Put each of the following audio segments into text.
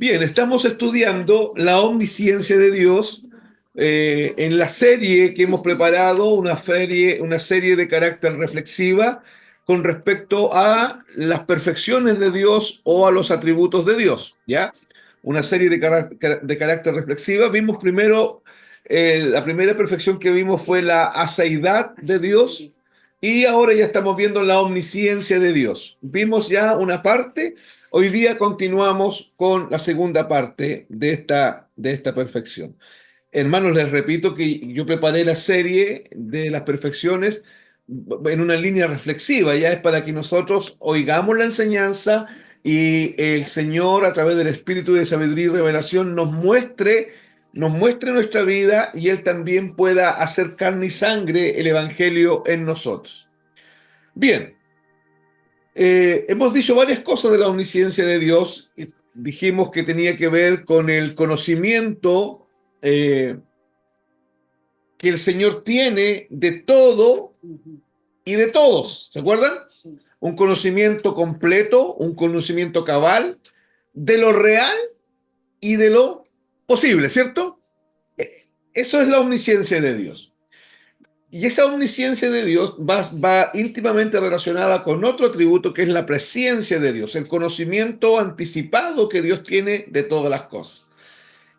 Bien, estamos estudiando la omnisciencia de Dios en la serie que hemos preparado, una serie de carácter reflexiva con respecto a las perfecciones de Dios o a los atributos de Dios, ¿ya? Una serie de carácter reflexiva. Vimos primero, la primera perfección que vimos fue la aseidad de Dios y ahora ya estamos viendo la omnisciencia de Dios. Vimos ya una parte. Hoy día continuamos con la segunda parte de esta perfección. Hermanos, les repito que yo preparé la serie de las perfecciones en una línea reflexiva, ya es para que nosotros oigamos la enseñanza y el Señor, a través del Espíritu de sabiduría y revelación, nos muestre nuestra vida y Él también pueda hacer carne y sangre el Evangelio en nosotros. Bien. Hemos dicho varias cosas de la omnisciencia de Dios. Dijimos que tenía que ver con el conocimiento que el Señor tiene de todo y de todos. ¿Se acuerdan? Un conocimiento completo, un conocimiento cabal de lo real y de lo posible, ¿cierto? Eh, Eso es la omnisciencia de Dios. Y esa omnisciencia de Dios va íntimamente relacionada con otro atributo que es la presciencia de Dios, el conocimiento anticipado que Dios tiene de todas las cosas.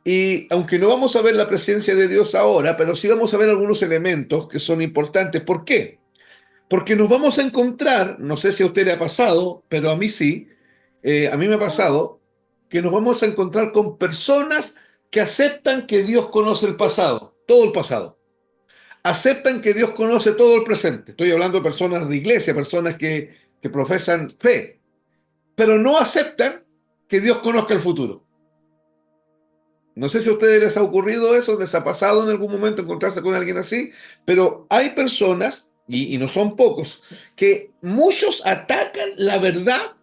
Y aunque no vamos a ver la presencia de Dios ahora, pero sí vamos a ver algunos elementos que son importantes. ¿Por qué? Porque nos vamos a encontrar, no sé si a usted le ha pasado, pero a mí sí, a mí me ha pasado, que nos vamos a encontrar con personas que aceptan que Dios conoce el pasado, todo el pasado, aceptan que Dios conoce todo el presente. Estoy hablando de personas de iglesia, personas que profesan fe, pero no aceptan que Dios conozca el futuro. No sé si a ustedes les ha ocurrido eso, les ha pasado en algún momento encontrarse con alguien así, pero hay personas, y no son pocos, que muchos atacan la verdad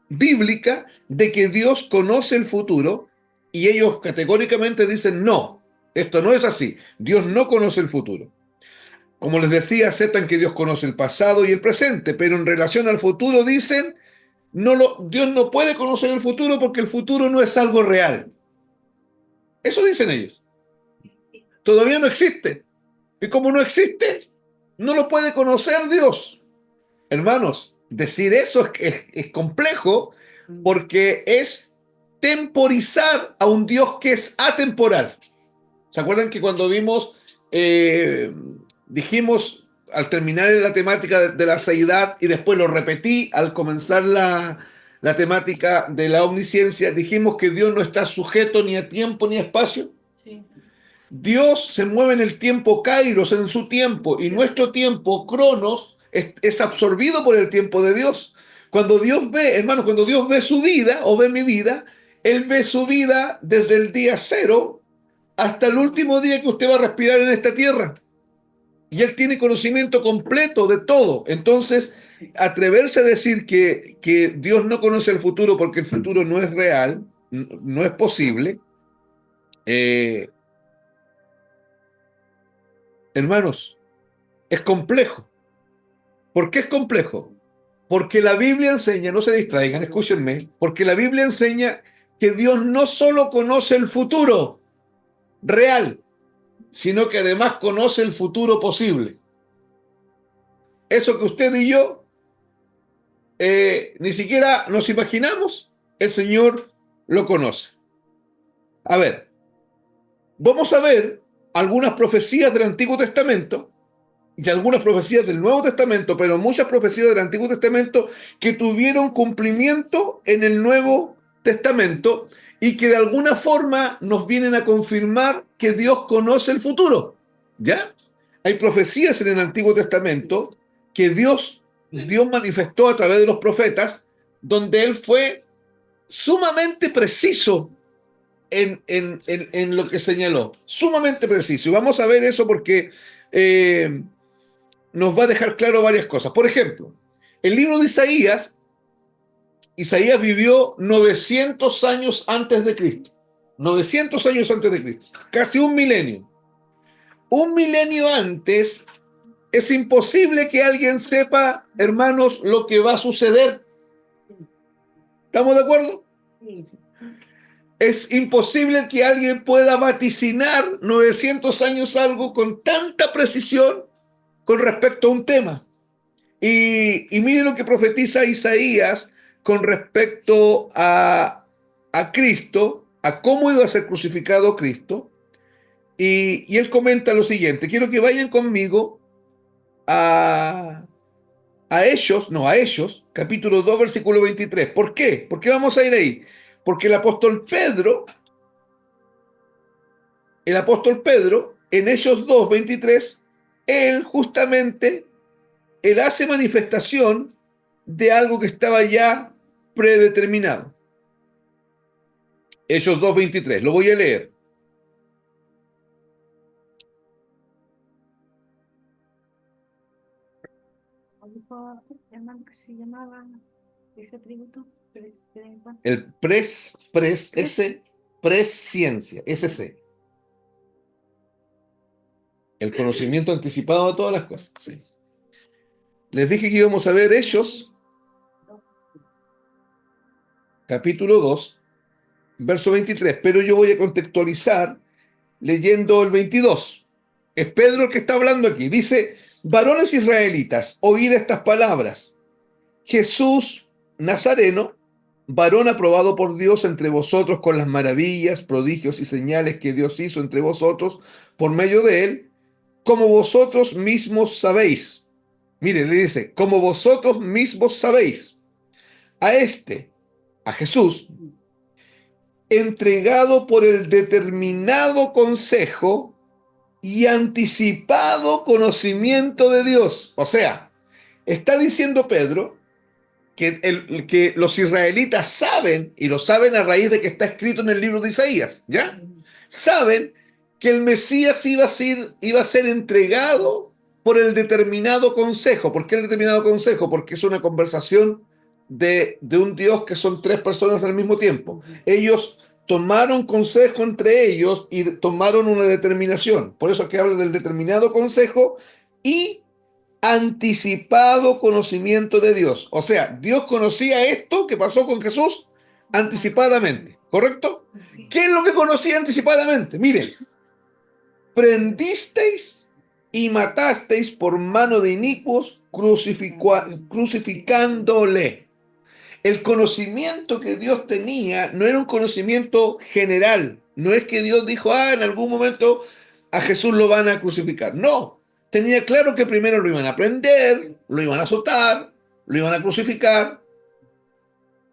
bíblica de que Dios conoce el futuro y ellos categóricamente dicen, no, esto no es así, Dios no conoce el futuro. Como les decía, aceptan que Dios conoce el pasado y el presente, pero en relación al futuro dicen, Dios no puede conocer el futuro porque el futuro no es algo real. Eso dicen ellos. Todavía no existe. Y como no existe, no lo puede conocer Dios. Hermanos, decir eso es complejo porque es temporizar a un Dios que es atemporal. ¿Se acuerdan que cuando dijimos al terminar la temática de la seidad y después lo repetí al comenzar la temática de la omnisciencia, dijimos que Dios no está sujeto ni a tiempo ni a espacio? Sí. Dios se mueve en el tiempo kairos, en su tiempo, y nuestro tiempo, cronos, es absorbido por el tiempo de Dios. Cuando Dios ve, hermanos, cuando Dios ve su vida o ve mi vida, Él ve su vida desde el día cero hasta el último día que usted va a respirar en esta tierra. Y Él tiene conocimiento completo de todo. Entonces, atreverse a decir que Dios no conoce el futuro porque el futuro no es real, no es posible, eh, hermanos, es complejo. ¿Por qué es complejo? Porque la Biblia enseña, no se distraigan, escúchenme, porque la Biblia enseña que Dios no solo conoce el futuro real, sino que además conoce el futuro posible. Eso que usted y yo ni siquiera nos imaginamos, el Señor lo conoce. A ver, vamos a ver algunas profecías del Antiguo Testamento y algunas profecías del Nuevo Testamento, pero muchas profecías del Antiguo Testamento que tuvieron cumplimiento en el Nuevo Testamento y que de alguna forma nos vienen a confirmar que Dios conoce el futuro. ¿Ya? Hay profecías en el Antiguo Testamento que Dios manifestó a través de los profetas, donde Él fue sumamente preciso en lo que señaló, sumamente preciso. Y vamos a ver eso porque nos va a dejar claro varias cosas. Por ejemplo, el libro de Isaías vivió 900 años antes de Cristo. 900 años antes de Cristo. Casi un milenio. Un milenio antes es imposible que alguien sepa, hermanos, lo que va a suceder. ¿Estamos de acuerdo? Sí. Es imposible que alguien pueda vaticinar 900 años algo con tanta precisión con respecto a un tema. Y mire lo que profetiza Isaías con respecto a Cristo, a cómo iba a ser crucificado Cristo. Y él comenta lo siguiente, quiero que vayan conmigo a, a ellos, capítulo 2, versículo 23. ¿Por qué? ¿Por qué vamos a ir ahí? Porque el apóstol Pedro, en Hechos 2, 23, él justamente, él hace manifestación de algo que estaba ya predeterminado. Hechos 2, 23, lo voy a leer. Se llamaba ese tributo. El presciencia, SC. El conocimiento anticipado de todas las cosas. Sí. Les dije que íbamos a ver Hechos, capítulo 2, verso 23, pero yo voy a contextualizar leyendo el 22. Es Pedro el que está hablando aquí. Dice, varones israelitas, oíd estas palabras. Jesús Nazareno, varón aprobado por Dios entre vosotros con las maravillas, prodigios y señales que Dios hizo entre vosotros por medio de él, como vosotros mismos sabéis. Mire, le dice, como vosotros mismos sabéis, a a Jesús, entregado por el determinado consejo y anticipado conocimiento de Dios. O sea, está diciendo Pedro que los israelitas saben, y lo saben a raíz de que está escrito en el libro de Isaías, ¿ya? Saben que el Mesías iba a ser entregado por el determinado consejo. ¿Por qué el determinado consejo? Porque es una conversación de un Dios que son tres personas al mismo tiempo. Ellos tomaron consejo entre ellos y tomaron una determinación. Por eso es que habla del determinado consejo y anticipado conocimiento de Dios. O sea, Dios conocía esto que pasó con Jesús anticipadamente, ¿correcto? Sí. ¿Qué es lo que conocía anticipadamente? Miren, prendisteis y matasteis por mano de inicuos crucificándole. El conocimiento que Dios tenía no era un conocimiento general. No es que Dios dijo, en algún momento a Jesús lo van a crucificar. No, tenía claro que primero lo iban a prender, lo iban a azotar, lo iban a crucificar.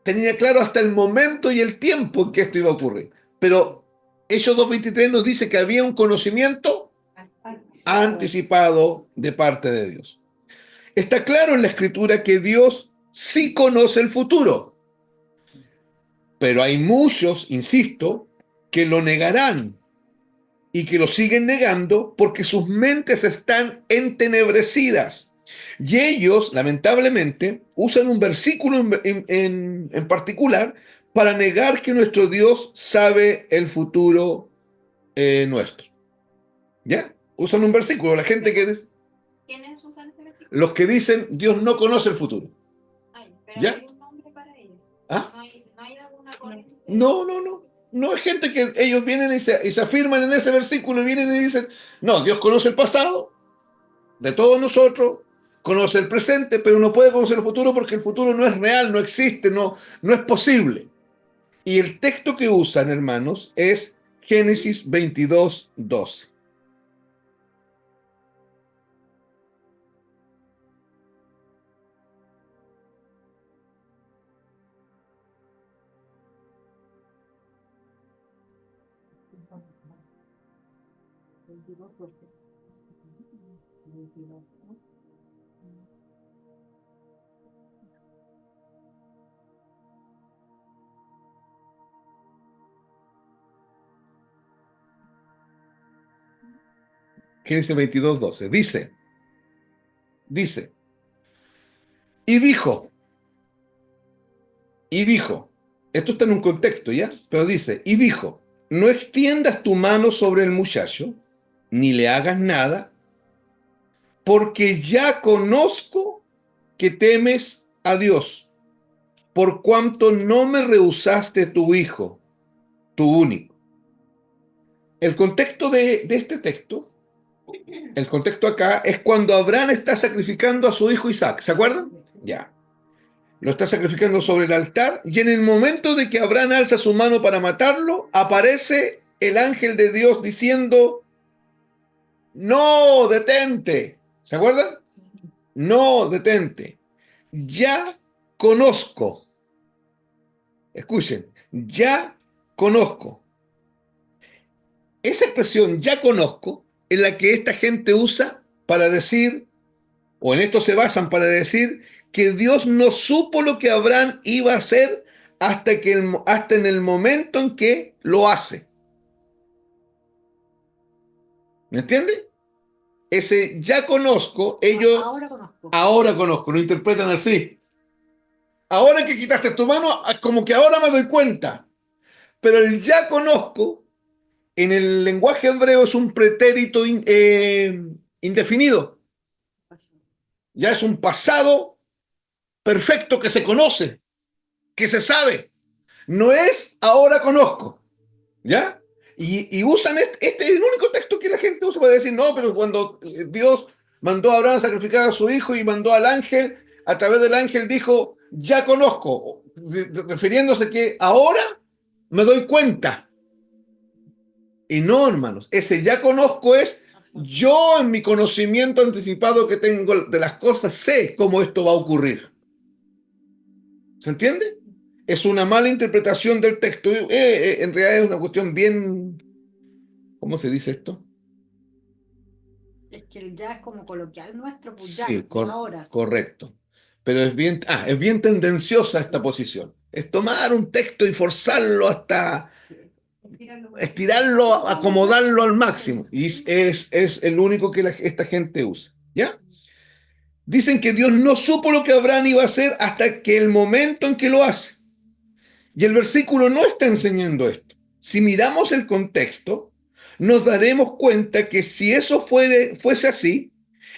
Tenía claro hasta el momento y el tiempo en que esto iba a ocurrir. Pero Hechos 2.23 nos dice que había un conocimiento anticipado de parte de Dios. Está claro en la Escritura que Dios sí conoce el futuro. Pero hay muchos, insisto, que lo negarán y que lo siguen negando porque sus mentes están entenebrecidas. Y ellos, lamentablemente, usan un versículo en particular para negar que nuestro Dios sabe el futuro nuestro. ¿Ya? Usan un versículo. La gente que... ¿Quiénes usan ese versículo? Los que dicen Dios no conoce el futuro. Ay, pero ¿Ya? hay un nombre para ellos. ¿Ah? No hay alguna corriente. No, no, no. No es gente que ellos vienen y se afirman en ese versículo y vienen y dicen, no, Dios conoce el pasado de todos nosotros, conoce el presente, pero no puede conocer el futuro porque el futuro no es real, no existe, no es posible. Y el texto que usan, hermanos, es Génesis 22, 12. Génesis 22, 12. Dice, y dijo, esto está en un contexto, ¿ya? Pero dice, y dijo, no extiendas tu mano sobre el muchacho, ni le hagas nada, porque ya conozco que temes a Dios, por cuanto no me rehusaste tu tu único. El contexto de este texto, el contexto acá, es cuando Abraham está sacrificando a su hijo Isaac. ¿Se acuerdan? Ya. Lo está sacrificando sobre el altar y en el momento de que Abraham alza su mano para matarlo, aparece el ángel de Dios diciendo, no, detente. ¿Se acuerdan? No, detente. Ya conozco. Escuchen, ya conozco. Esa expresión, ya conozco, es la que esta gente usa para decir, o en esto se basan para decir, que Dios no supo lo que Abraham iba a hacer hasta en el momento en que lo hace. ¿Me entiende? Ese ya conozco, ellos ahora conozco, lo interpretan así. Ahora que quitaste tu mano, como que ahora me doy cuenta. Pero el ya conozco, en el lenguaje hebreo es un pretérito indefinido. Ya es un pasado perfecto que se conoce, que se sabe. No es ahora conozco. ¿Ya? Y usan este es el único texto que la gente usa para decir, no, pero cuando Dios mandó a Abraham a sacrificar a su hijo y mandó al ángel, a través del ángel dijo, ya conozco, refiriéndose que ahora me doy cuenta. Y no, hermanos, ese ya conozco es yo en mi conocimiento anticipado que tengo de las cosas, sé cómo esto va a ocurrir. ¿Se entiende? Es una mala interpretación del texto. En realidad es una cuestión bien, ¿cómo se dice esto? Es que el ya es como coloquial nuestro, pues ya, Sí, ahora. correcto. Pero es bien tendenciosa esta posición. Es tomar un texto y forzarlo hasta estirarlo, acomodarlo al máximo. Y es el único que esta gente usa. ¿Ya? Dicen que Dios no supo lo que Abraham iba a hacer hasta que el momento en que lo hace. Y el versículo no está enseñando esto. Si miramos el contexto, nos daremos cuenta que si eso fuese así,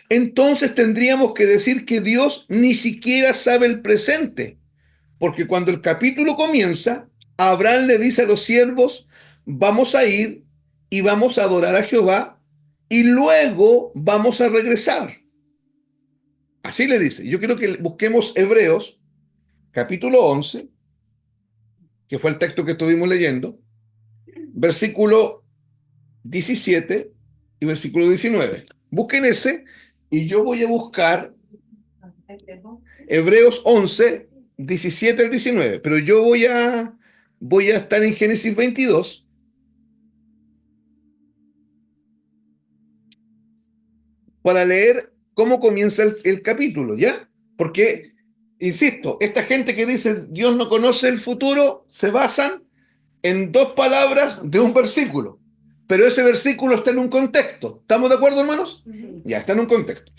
entonces tendríamos que decir que Dios ni siquiera sabe el presente. Porque cuando el capítulo comienza, Abraham le dice a los siervos, vamos a ir y vamos a adorar a Jehová y luego vamos a regresar. Así le dice. Yo quiero que busquemos Hebreos, capítulo 11, que fue el texto que estuvimos leyendo, versículo 17 y versículo 19. Busquen ese y yo voy a buscar Hebreos 11, 17 al 19, pero yo voy a estar en Génesis 22 para leer cómo comienza el capítulo, ¿ya? Porque, insisto, esta gente que dice Dios no conoce el futuro, se basan en dos palabras de un versículo, pero ese versículo está en un contexto. ¿Estamos de acuerdo, hermanos? Sí. Ya, está en un contexto.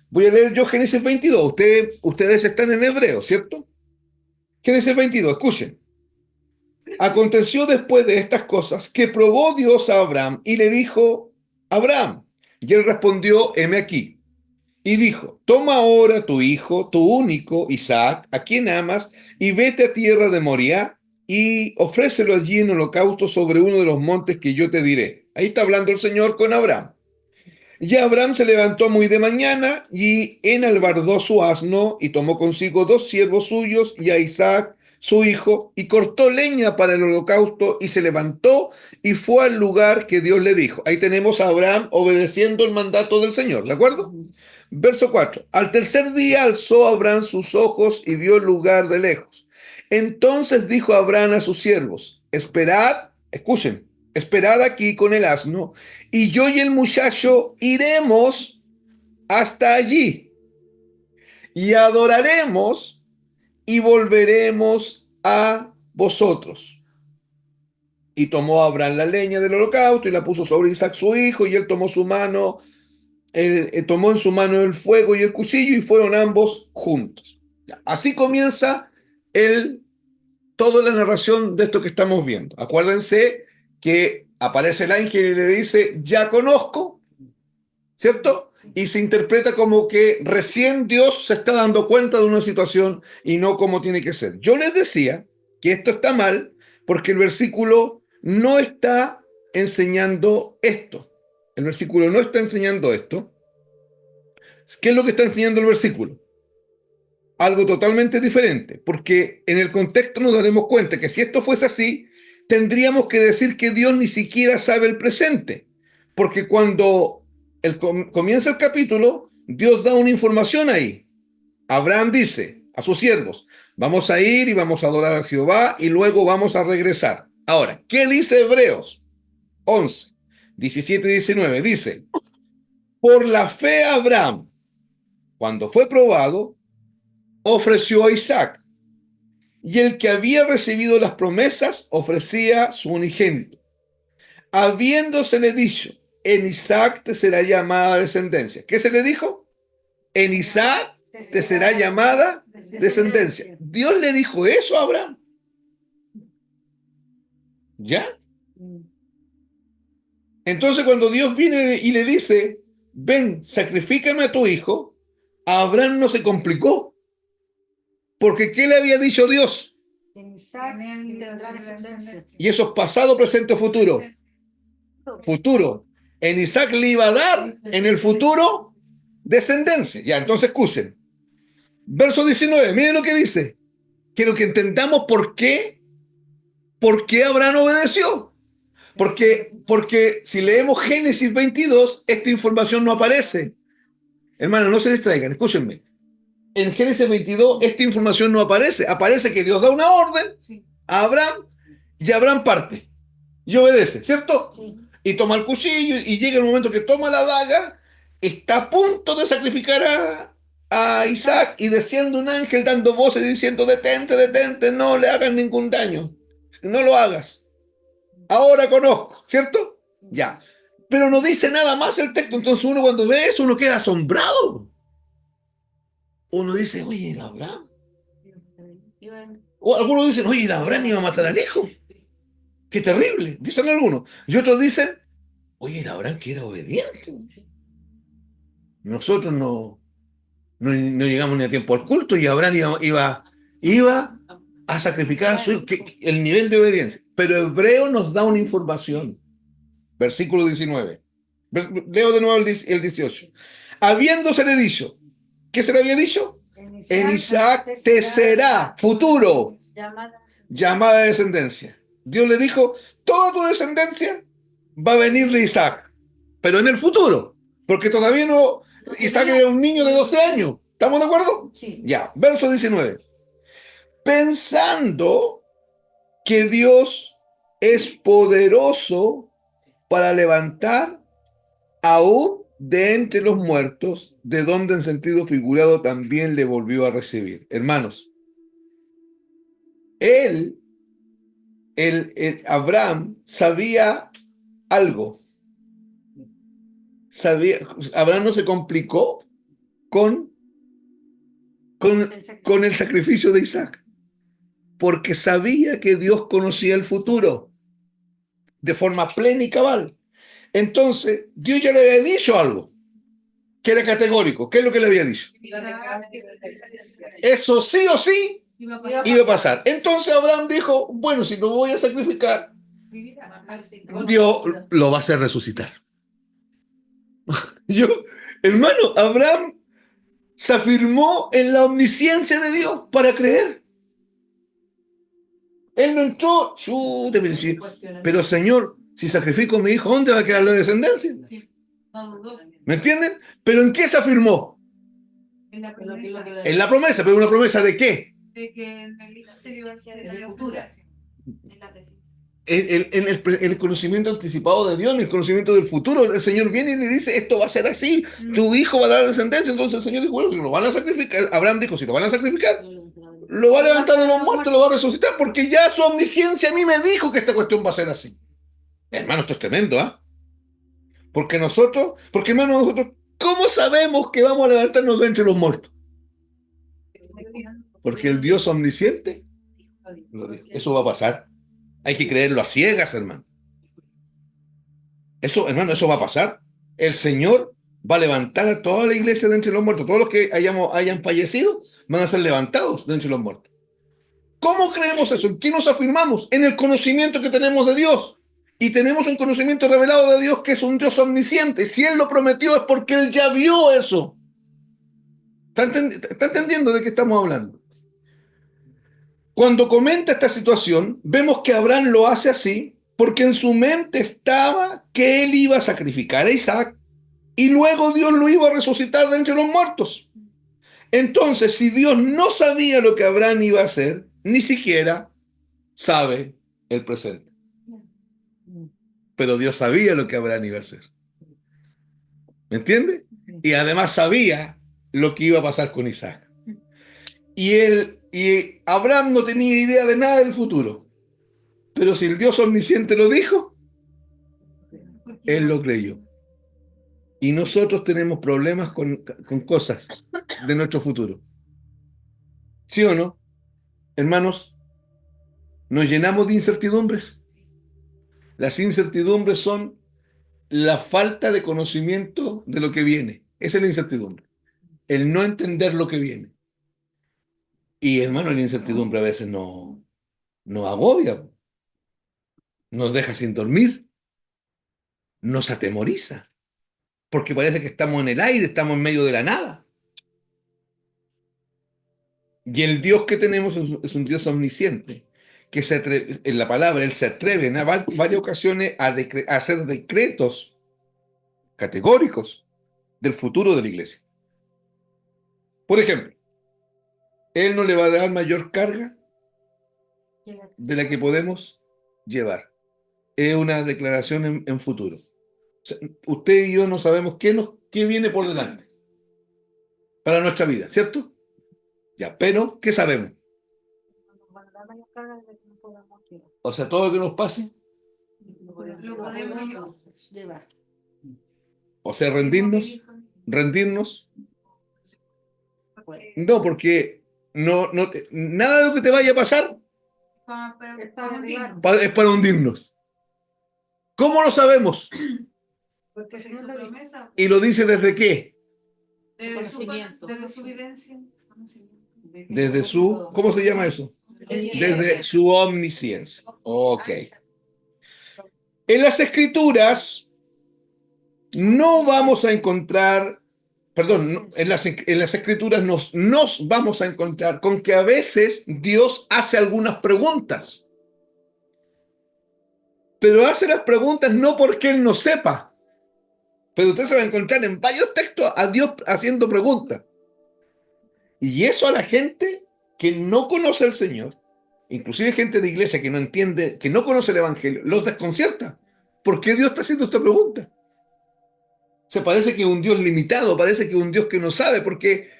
Voy a leer yo Génesis 22. Ustedes están en hebreo, ¿cierto? Génesis 22, escuchen. Aconteció después de estas cosas que probó Dios a Abraham y le dijo, Abraham, y él respondió, heme aquí. Y dijo, toma ahora tu hijo, tu único, Isaac, a quien amas, y vete a tierra de Moriah y ofrécelo allí en holocausto sobre uno de los montes que yo te diré. Ahí está hablando el Señor con Abraham. Y Abraham se levantó muy de mañana y enalbardó su asno y tomó consigo dos siervos suyos y a Isaac, su hijo, y cortó leña para el holocausto y se levantó y fue al lugar que Dios le dijo. Ahí tenemos a Abraham obedeciendo el mandato del Señor, ¿de acuerdo? Verso 4. Al tercer día alzó Abraham sus ojos y vio el lugar de lejos. Entonces dijo Abraham a sus siervos, esperad, escuchen, esperad aquí con el asno, y yo y el muchacho iremos hasta allí, y adoraremos y volveremos a vosotros. Y tomó Abraham la leña del holocausto y la puso sobre Isaac su hijo, y él tomó su mano, tomó en su mano el fuego y el cuchillo, y fueron ambos juntos. Así comienza toda la narración de esto que estamos viendo. Acuérdense que aparece el ángel y le dice, ya conozco, ¿cierto? Y se interpreta como que recién Dios se está dando cuenta de una situación y no como tiene que ser. Yo les decía que esto está mal Porque el versículo no está enseñando esto. El versículo no está enseñando esto. ¿Qué es lo que está enseñando el versículo? Algo totalmente diferente, porque en el contexto nos daremos cuenta que si esto fuese así, tendríamos que decir que Dios ni siquiera sabe el presente, porque cuando comienza el capítulo, Dios da una información ahí. Abraham dice a sus siervos, vamos a ir y vamos a adorar a Jehová y luego vamos a regresar. Ahora, ¿qué dice Hebreos 11, 17 y 19? Dice, por la fe Abraham, cuando fue probado, ofreció a Isaac, y el que había recibido las promesas ofrecía su unigénito, habiéndosele dicho, en Isaac te será llamada descendencia. ¿Qué se le dijo? En Isaac te será llamada descendencia. Dios le dijo eso a Abraham. ¿Ya? Entonces cuando Dios viene y le dice, ven, sacrifícame a tu hijo, a Abraham no se complicó. Porque ¿qué le había dicho Dios? En Isaac tendrá descendencia. Y eso es pasado, presente o futuro. Futuro. En Isaac le iba a dar en el futuro descendencia. Ya, entonces escuchen. Verso 19, miren lo que dice. Quiero que entendamos por qué Abraham obedeció. Porque si leemos Génesis 22, esta información no aparece. Hermanos, no se distraigan, escúchenme. En Génesis 22 esta información no aparece. Aparece que Dios da una orden a Abraham y Abraham parte y obedece, ¿cierto? Sí. Y toma el cuchillo y llega el momento que toma la daga, está a punto de sacrificar a Isaac y desciende un ángel dando voces diciendo, detente, detente, no le hagas ningún daño, no lo hagas. Ahora conozco, ¿cierto? Ya. Pero no dice nada más el texto, entonces uno cuando ve eso uno queda asombrado. Uno dice, oye, ¿era Abraham? O algunos dicen, oye, Abraham iba a matar al hijo. Qué terrible, dicen algunos. Y otros dicen, oye, Abraham que era obediente. Nosotros no llegamos ni a tiempo al culto y Abraham iba a sacrificar a su hijo. El nivel de obediencia. Pero Hebreo nos da una información. Versículo 19. Leo de nuevo el 18. Habiéndosele dicho, ¿qué se le había dicho? En Isaac te será, futuro, llamada descendencia. Dios le dijo, toda tu descendencia va a venir de Isaac, pero en el futuro, porque todavía no, Isaac era un niño de 12 años. ¿Estamos de acuerdo? Sí. Ya, verso 19. Pensando que Dios es poderoso para levantar aún de entre los muertos, de donde en sentido figurado también le volvió a recibir. Hermanos, Abraham sabía algo. Abraham no se complicó con el sacrificio de Isaac, porque sabía que Dios conocía el futuro de forma plena y cabal. Entonces, Dios ya le había dicho algo, que era categórico. ¿Qué es lo que le había dicho? Eso sí o sí iba a pasar. Entonces Abraham dijo, bueno, si lo voy a sacrificar, Dios lo va a hacer resucitar. Hermano, Abraham se afirmó en la omnisciencia de Dios para creer. Él no entró, pero Señor, si sacrifico a mi hijo, ¿dónde va a quedar la descendencia? ¿Me entienden? ¿Pero en qué se afirmó? En la promesa. En la promesa, pero ¿una promesa de qué? De que en la presencia de la futura. En la presencia. En el conocimiento anticipado de Dios, en el conocimiento del futuro. El Señor viene y le dice, esto va a ser así, tu hijo va a dar descendencia. Entonces el Señor dijo, bueno, si lo van a sacrificar, Abraham dijo, si lo van a sacrificar, lo va a levantar de los muertos, lo va a resucitar, porque ya su omnisciencia a mí me dijo que esta cuestión va a ser así. Hermano, esto es tremendo, ¿ah? Porque hermano, nosotros, ¿cómo sabemos que vamos a levantarnos de entre los muertos? Porque el Dios omnisciente lo dijo. Eso va a pasar. Hay que creerlo a ciegas, hermano. Eso, hermano, eso va a pasar. El Señor va a levantar a toda la iglesia de entre los muertos. Todos los que hayan fallecido van a ser levantados de entre los muertos. ¿Cómo creemos eso? ¿En qué nos afirmamos? En el conocimiento que tenemos de Dios. Y tenemos un conocimiento revelado de Dios que es un Dios omnisciente. Si Él lo prometió es porque Él ya vio eso. ¿Está entendiendo de qué estamos hablando? Cuando comenta esta situación, vemos que Abraham lo hace así porque en su mente estaba que él iba a sacrificar a Isaac y luego Dios lo iba a resucitar de entre los muertos. Entonces, si Dios no sabía lo que Abraham iba a hacer, ni siquiera sabe el presente. Pero Dios sabía lo que Abraham iba a hacer. ¿Me entiende? Y además sabía lo que iba a pasar con Isaac. Y Abraham no tenía idea de nada del futuro. Pero si el Dios omnisciente lo dijo, él lo creyó. Y nosotros tenemos problemas con cosas de nuestro futuro. ¿Sí o no? Hermanos, nos llenamos de incertidumbres. Las incertidumbres son la falta de conocimiento de lo que viene. Esa es la incertidumbre. El no entender lo que viene. Y hermano, la incertidumbre a veces nos agobia, nos deja sin dormir, nos atemoriza, porque parece que estamos en el aire, estamos en medio de la nada. Y el Dios que tenemos es un Dios omnisciente, que en la palabra, Él se atreve en varias ocasiones a hacer decretos categóricos del futuro de la iglesia. Por ejemplo, Él no le va a dar mayor carga de la que podemos llevar. Es una declaración en futuro. O sea, usted y yo no sabemos qué viene por delante para nuestra vida, ¿cierto? Ya, pero ¿qué sabemos? O sea, todo lo que nos pase, Lo podemos llevar. o sea, rendirnos, no, porque nada de lo que te vaya a pasar es para hundirnos. ¿Cómo lo sabemos? Porque si no su lo dice. promesa, ¿Y lo dice desde qué? desde su vivencia. Desde su, ¿cómo se llama eso? Desde su omnisciencia. Ok. En las escrituras no vamos a encontrar, perdón, en las escrituras nos vamos a encontrar con que a veces Dios hace algunas preguntas. Pero hace las preguntas no porque Él no sepa. Pero usted se va a encontrar en varios textos a Dios haciendo preguntas. Y eso a la gente que no conoce al Señor, inclusive gente de iglesia que no entiende, que no conoce el Evangelio, los desconcierta. ¿Por qué Dios está haciendo esta pregunta? Se parece que es un Dios limitado, parece que es un Dios que no sabe, porque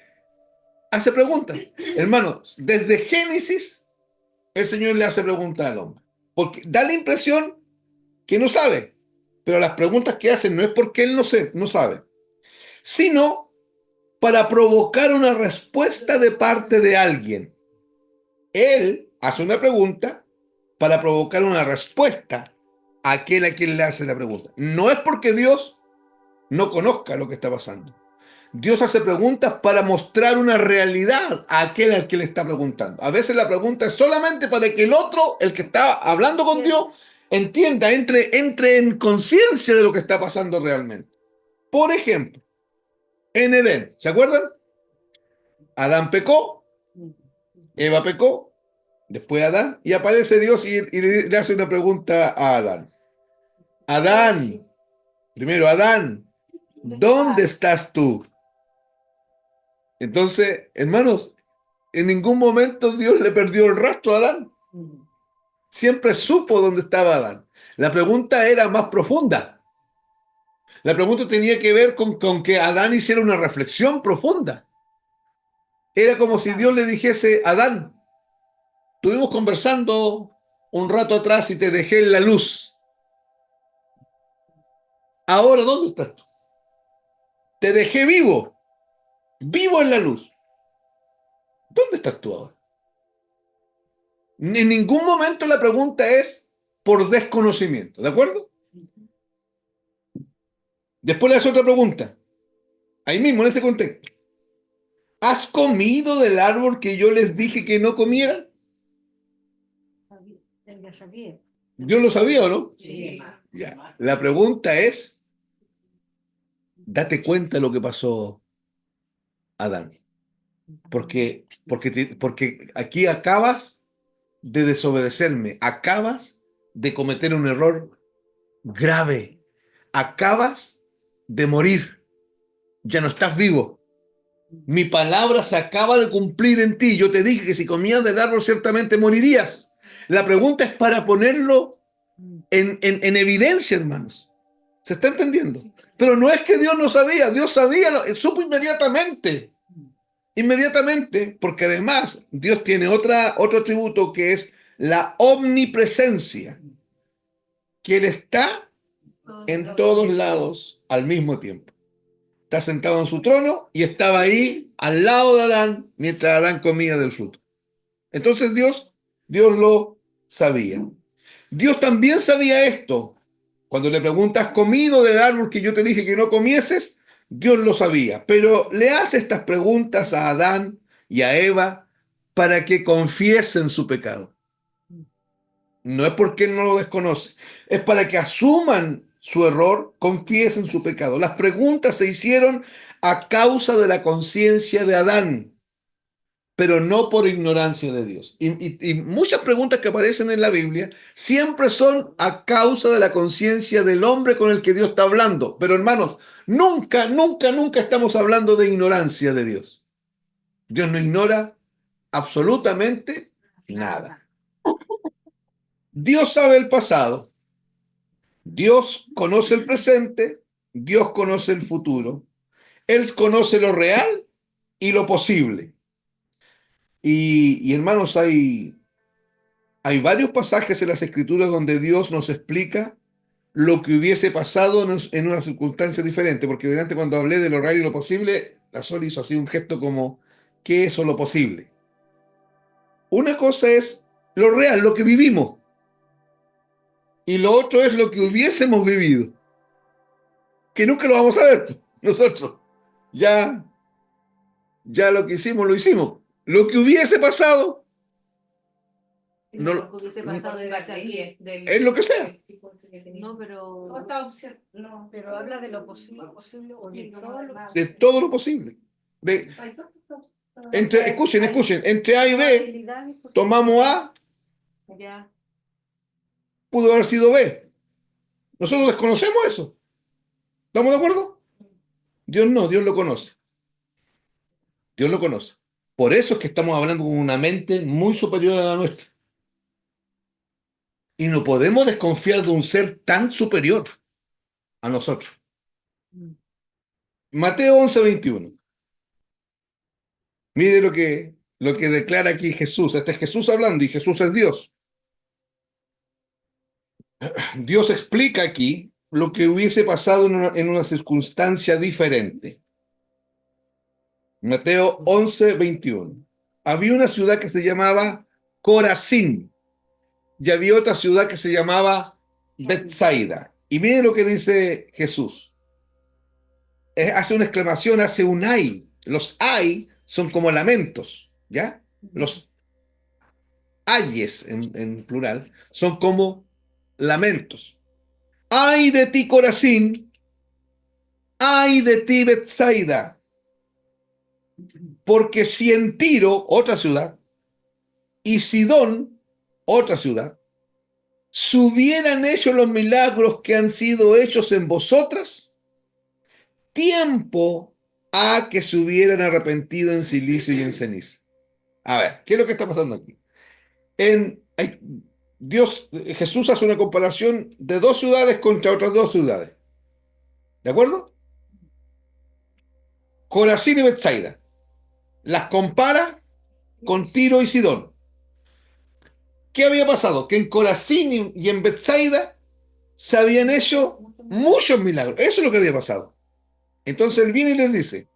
hace preguntas. Hermanos, desde Génesis, el Señor le hace preguntas al hombre. Porque da la impresión que no sabe, pero las preguntas que hace no es porque Él no sabe, sino para provocar una respuesta de parte de alguien. Él hace una pregunta para provocar una respuesta a aquel a quien le hace la pregunta. No es porque Dios no conozca lo que está pasando. Dios hace preguntas para mostrar una realidad a aquel al que le está preguntando. A veces la pregunta es solamente para que el otro, el que está hablando con Dios, entienda, entre en conciencia de lo que está pasando realmente. Por ejemplo, en Edén, ¿se acuerdan? Adán pecó, Eva pecó, después Adán, y aparece Dios y le hace una pregunta a Adán. Adán, primero Adán, ¿dónde estás tú? Entonces, hermanos, en ningún momento Dios le perdió el rastro a Adán. Siempre supo dónde estaba Adán. La pregunta era más profunda. La pregunta tenía que ver con que Adán hiciera una reflexión profunda. Era como si Dios le dijese, Adán, estuvimos conversando un rato atrás y te dejé en la luz. Ahora, ¿dónde estás tú? Te dejé vivo en la luz. ¿Dónde estás tú ahora? En ningún momento la pregunta es por desconocimiento, ¿de acuerdo? Después le hace otra pregunta, ahí mismo en ese contexto. ¿Has comido del árbol que yo les dije que no comieran? Ya sabía. ¿Dios lo sabía o no? Sí. Ya. La pregunta es, date cuenta de lo que pasó, Adán. Porque aquí acabas de desobedecerme, acabas de cometer un error grave, acabas de morir, ya no estás vivo. Mi palabra se acaba de cumplir en ti. Yo te dije que si comías del árbol ciertamente morirías. La pregunta es para ponerlo en evidencia, hermanos. ¿Se está entendiendo? Pero no es que Dios no sabía, Dios sabía, supo inmediatamente. Inmediatamente, porque además Dios tiene otro atributo que es la omnipresencia, que Él está en todos lados al mismo tiempo. Está sentado en su trono y estaba ahí al lado de Adán mientras Adán comía del fruto. Entonces Dios lo sabía. Dios también sabía esto. Cuando le preguntas, ¿has comido del árbol que yo te dije que no comieses? Dios lo sabía. Pero le hace estas preguntas a Adán y a Eva para que confiesen su pecado. No es porque Él no lo desconoce, es para que asuman su error, confiesen su pecado. Las preguntas se hicieron a causa de la conciencia de Adán, pero no por ignorancia de Dios. Y muchas preguntas que aparecen en la Biblia siempre son a causa de la conciencia del hombre con el que Dios está hablando. Pero hermanos, nunca, nunca, nunca estamos hablando de ignorancia de Dios. Dios no ignora absolutamente nada. Dios sabe el pasado, Dios conoce el presente, Dios conoce el futuro. Él conoce lo real y lo posible. Y hermanos, hay varios pasajes en las Escrituras donde Dios nos explica lo que hubiese pasado en una circunstancia diferente, porque delante cuando hablé de lo real y lo posible, la Sol hizo así un gesto como, ¿qué es eso lo posible? Una cosa es lo real, lo que vivimos, y lo otro es lo que hubiésemos vivido, que nunca lo vamos a ver nosotros. Ya, ya lo que hicimos, lo hicimos. Lo que hubiese pasado, No, no, lo que hubiese pasado de aquí, es lo que sea. No, pero, Otra opción. No, pero habla de lo posible o de todo lo De todo lo posible. Escuchen, entre A y B, tomamos A, Ya. pudo haber sido B. Nosotros desconocemos eso. ¿Estamos de acuerdo? Dios no, Dios lo conoce. Dios lo conoce. Por eso es que estamos hablando con una mente muy superior a la nuestra. Y no podemos desconfiar de un ser tan superior a nosotros. Mateo 11:21. Mire lo que declara aquí Jesús. Este es Jesús hablando y Jesús es Dios. Dios explica aquí lo que hubiese pasado en una circunstancia diferente. Mateo 11:21. Había una ciudad que se llamaba Corazín y había otra ciudad que se llamaba Betsaida. Y miren lo que dice Jesús. Hace una exclamación, hace un ay. Los ay son como lamentos, ¿ya? Los ayes en plural son como lamentos. Ay de ti, Corazín, ay de ti, Betsaida, porque si en Tiro, otra ciudad, y Sidón, otra ciudad, se hubieran hecho los milagros que han sido hechos en vosotras, tiempo a que se hubieran arrepentido en silicio y en ceniza. A ver, ¿qué es lo que está pasando aquí? Jesús hace una comparación de dos ciudades contra otras dos ciudades. ¿De acuerdo? Corazín y Betsaida. Las compara con Tiro y Sidón. ¿Qué había pasado? Que en Corazín y en Betsaida se habían hecho muchos milagros. Eso es lo que había pasado. Entonces él viene y les dice,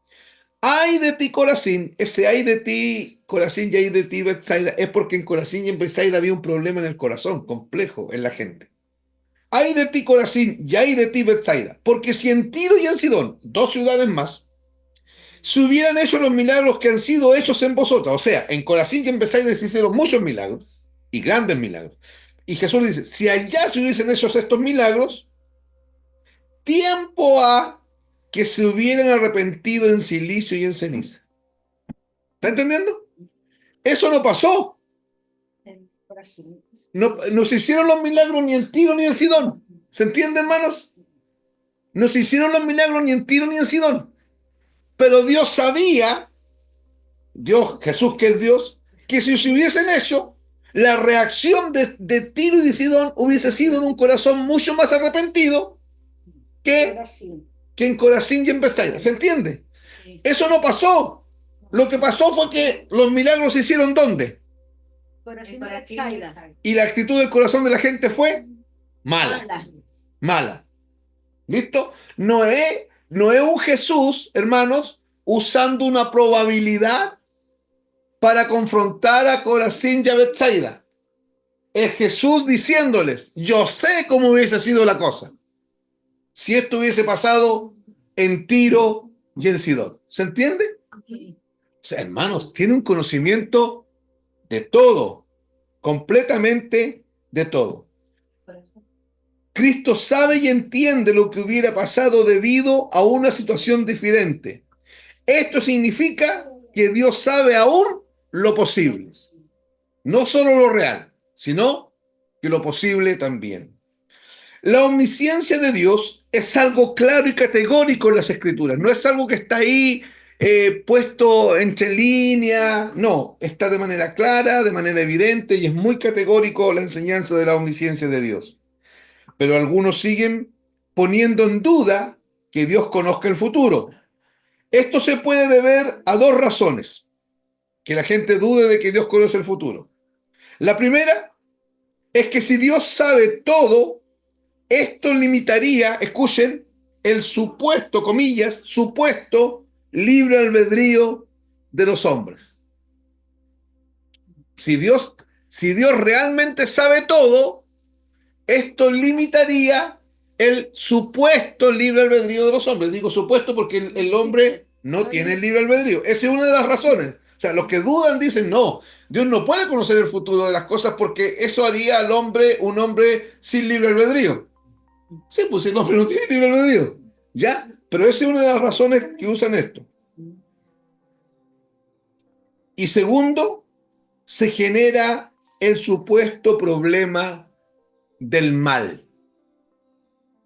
ay de ti, Corazín. Ese ay de ti, Corazín, y ay de ti, Betsaida, es porque en Corazín y en Betsaida había un problema en el corazón, complejo en la gente. Ay de ti, Corazín, y ay de ti, Betsaida, porque si en Tiro y en Sidón, dos ciudades más, se hubieran hecho los milagros que han sido hechos en vosotras, o sea, en Corazín y en Betsaida se hicieron muchos milagros, y grandes milagros, Y Jesús dice, si allá se hubiesen hecho estos milagros, tiempo ha que se hubieran arrepentido en silicio y en ceniza. ¿Está entendiendo? Eso no pasó. No se hicieron los milagros ni en Tiro ni en Sidón. ¿Se entiende, hermanos? No se hicieron los milagros ni en Tiro ni en Sidón. Pero Dios sabía, Dios, Jesús que es Dios, que si se hubiesen hecho, la reacción de Tiro y de Sidón hubiese sido de un corazón mucho más arrepentido que en Corazín y en Betsaida. ¿Se entiende? Eso no pasó. Lo que pasó fue que los milagros se hicieron ¿dónde? Y la actitud del corazón de la gente fue mala. Mala. ¿Listo? No es un Jesús, hermanos, usando una probabilidad para confrontar a Corazín y a Betsaida. Es Jesús diciéndoles, yo sé cómo hubiese sido la cosa si esto hubiese pasado en Tiro y en Sidón. ¿Se entiende? Sí. O sea, hermanos, tiene un conocimiento de todo, completamente de todo. Cristo sabe y entiende lo que hubiera pasado debido a una situación diferente. Esto significa que Dios sabe aún lo posible. No solo lo real, sino que lo posible también. La omnisciencia de Dios es algo claro y categórico en las Escrituras. No es algo que está ahí puesto entre líneas. No, está de manera clara, de manera evidente y es muy categórico la enseñanza de la omnisciencia de Dios. Pero algunos siguen poniendo en duda que Dios conozca el futuro. Esto se puede deber a dos razones, que la gente dude de que Dios conoce el futuro. La primera es que si Dios sabe todo, esto limitaría, escuchen, el supuesto, comillas, supuesto libre albedrío de los hombres. Si Dios realmente sabe todo, esto limitaría el supuesto libre albedrío de los hombres. Digo supuesto porque el hombre no tiene el libre albedrío. Esa es una de las razones. O sea, los que dudan dicen, no, Dios no puede conocer el futuro de las cosas porque eso haría al hombre un hombre sin libre albedrío. Sí, pues el hombre no tiene libre albedrío. ¿Ya? Pero esa es una de las razones que usan esto. Y segundo, se genera el supuesto problema del mal.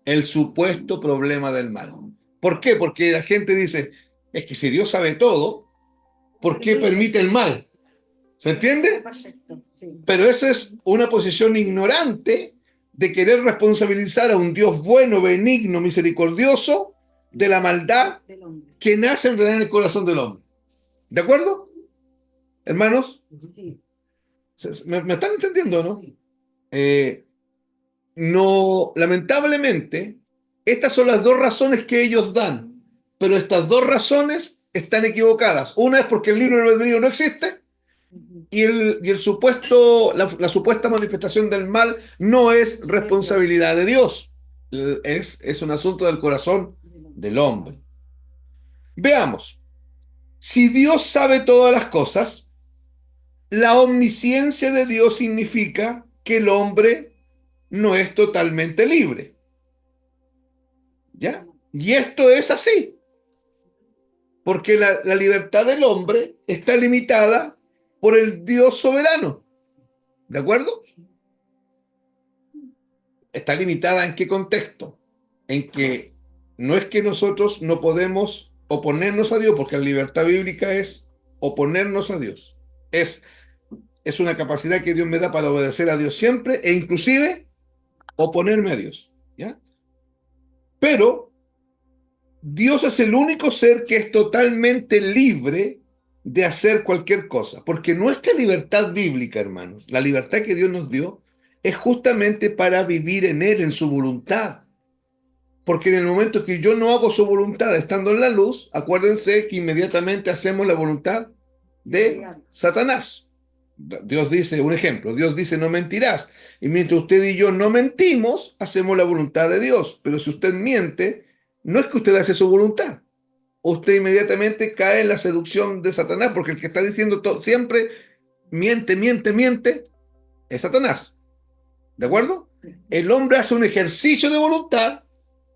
El supuesto problema del mal. ¿Por qué? Porque la gente dice, es que si Dios sabe todo, ¿por qué permite el mal? ¿Se entiende? Perfecto, sí. Pero esa es una posición ignorante de querer responsabilizar a un Dios bueno, benigno, misericordioso de la maldad que nace en realidad en el corazón del hombre. ¿De acuerdo? Hermanos, Sí. ¿me están entendiendo, no? No, lamentablemente, estas son las dos razones que ellos dan, pero estas dos razones están equivocadas. Una es porque el libre albedrío no existe y la supuesta manifestación del mal no es responsabilidad de Dios. Es un asunto del corazón del hombre. Veamos, si Dios sabe todas las cosas, la omnisciencia de Dios significa que el hombre no es totalmente libre. ¿Ya? Y esto es así. Porque la libertad del hombre está limitada por el Dios soberano. ¿De acuerdo? Está limitada ¿en qué contexto? En que no es que nosotros no podemos oponernos a Dios, porque la libertad bíblica es oponernos a Dios. Es una capacidad que Dios me da para obedecer a Dios siempre e inclusive oponerme a Dios, ¿ya? Pero Dios es el único ser que es totalmente libre de hacer cualquier cosa, porque nuestra libertad bíblica, hermanos, la libertad que Dios nos dio, es justamente para vivir en Él, en su voluntad. Porque en el momento que yo no hago su voluntad estando en la luz, acuérdense que inmediatamente hacemos la voluntad de Satanás. Dios dice, un ejemplo, Dios dice no mentirás. Y mientras usted y yo no mentimos, hacemos la voluntad de Dios. Pero si usted miente, no es que usted hace su voluntad. Usted inmediatamente cae en la seducción de Satanás, porque el que está diciendo siempre miente, es Satanás. ¿De acuerdo? El hombre hace un ejercicio de voluntad,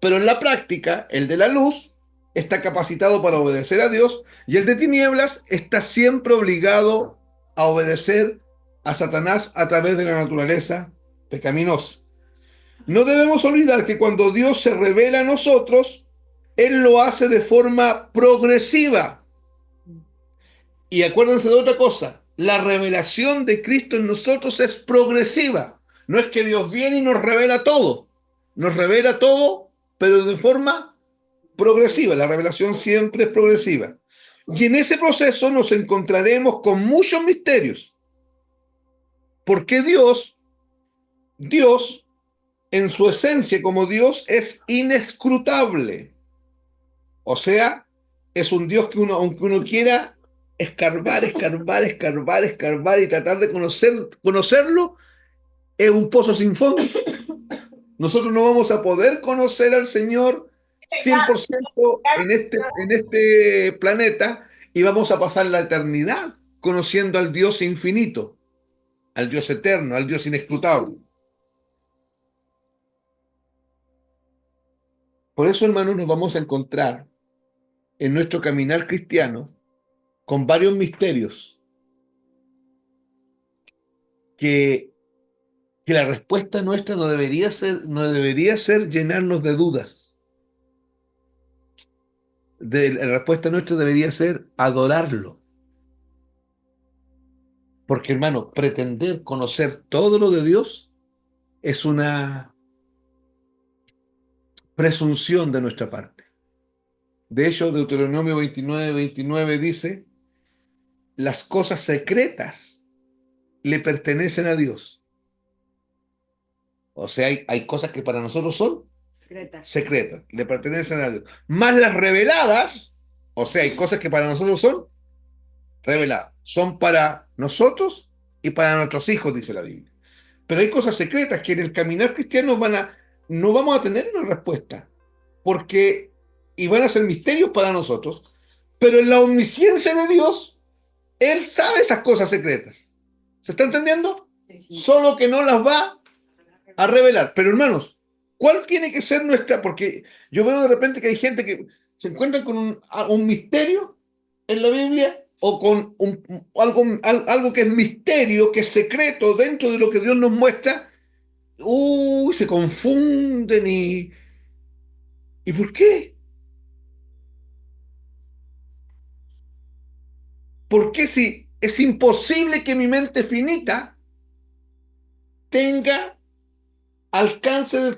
pero en la práctica, el de la luz está capacitado para obedecer a Dios y el de tinieblas está siempre obligado a obedecer a Satanás a través de la naturaleza pecaminosa. No debemos olvidar que cuando Dios se revela a nosotros, Él lo hace de forma progresiva. Y acuérdense de otra cosa, la revelación de Cristo en nosotros es progresiva. No es que Dios viene y nos revela todo, pero de forma progresiva. La revelación siempre es progresiva. Y en ese proceso nos encontraremos con muchos misterios. Porque Dios, en su esencia como Dios, es inescrutable. O sea, es un Dios que aunque uno quiera escarbar y tratar de conocerlo, es un pozo sin fondo. Nosotros no vamos a poder conocer al Señor 100% en este planeta y vamos a pasar la eternidad conociendo al Dios infinito, al Dios eterno, al Dios inescrutable. Por eso, hermanos, nos vamos a encontrar en nuestro caminar cristiano con varios misterios que la respuesta nuestra no debería ser llenarnos de dudas. La respuesta nuestra debería ser adorarlo. Porque, hermano, pretender conocer todo lo de Dios es una presunción de nuestra parte. De hecho, Deuteronomio 29 dice, las cosas secretas le pertenecen a Dios. O sea, hay cosas que para nosotros son secretas, le pertenecen a Dios. Más las reveladas, o sea, hay cosas que para nosotros son reveladas. Son para nosotros y para nuestros hijos, dice la Biblia. Pero hay cosas secretas que en el caminar cristiano no vamos a tener una respuesta. Y van a ser misterios para nosotros, pero en la omnisciencia de Dios, Él sabe esas cosas secretas. ¿Se está entendiendo? Sí. Solo que no las va a revelar. Pero hermanos, ¿cuál tiene que ser nuestra? Porque yo veo de repente que hay gente que se encuentra con un misterio en la Biblia o con algo que es misterio, que es secreto dentro de lo que Dios nos muestra. Se confunden ¿y por qué? ¿Por qué si es imposible que mi mente finita tenga alcance al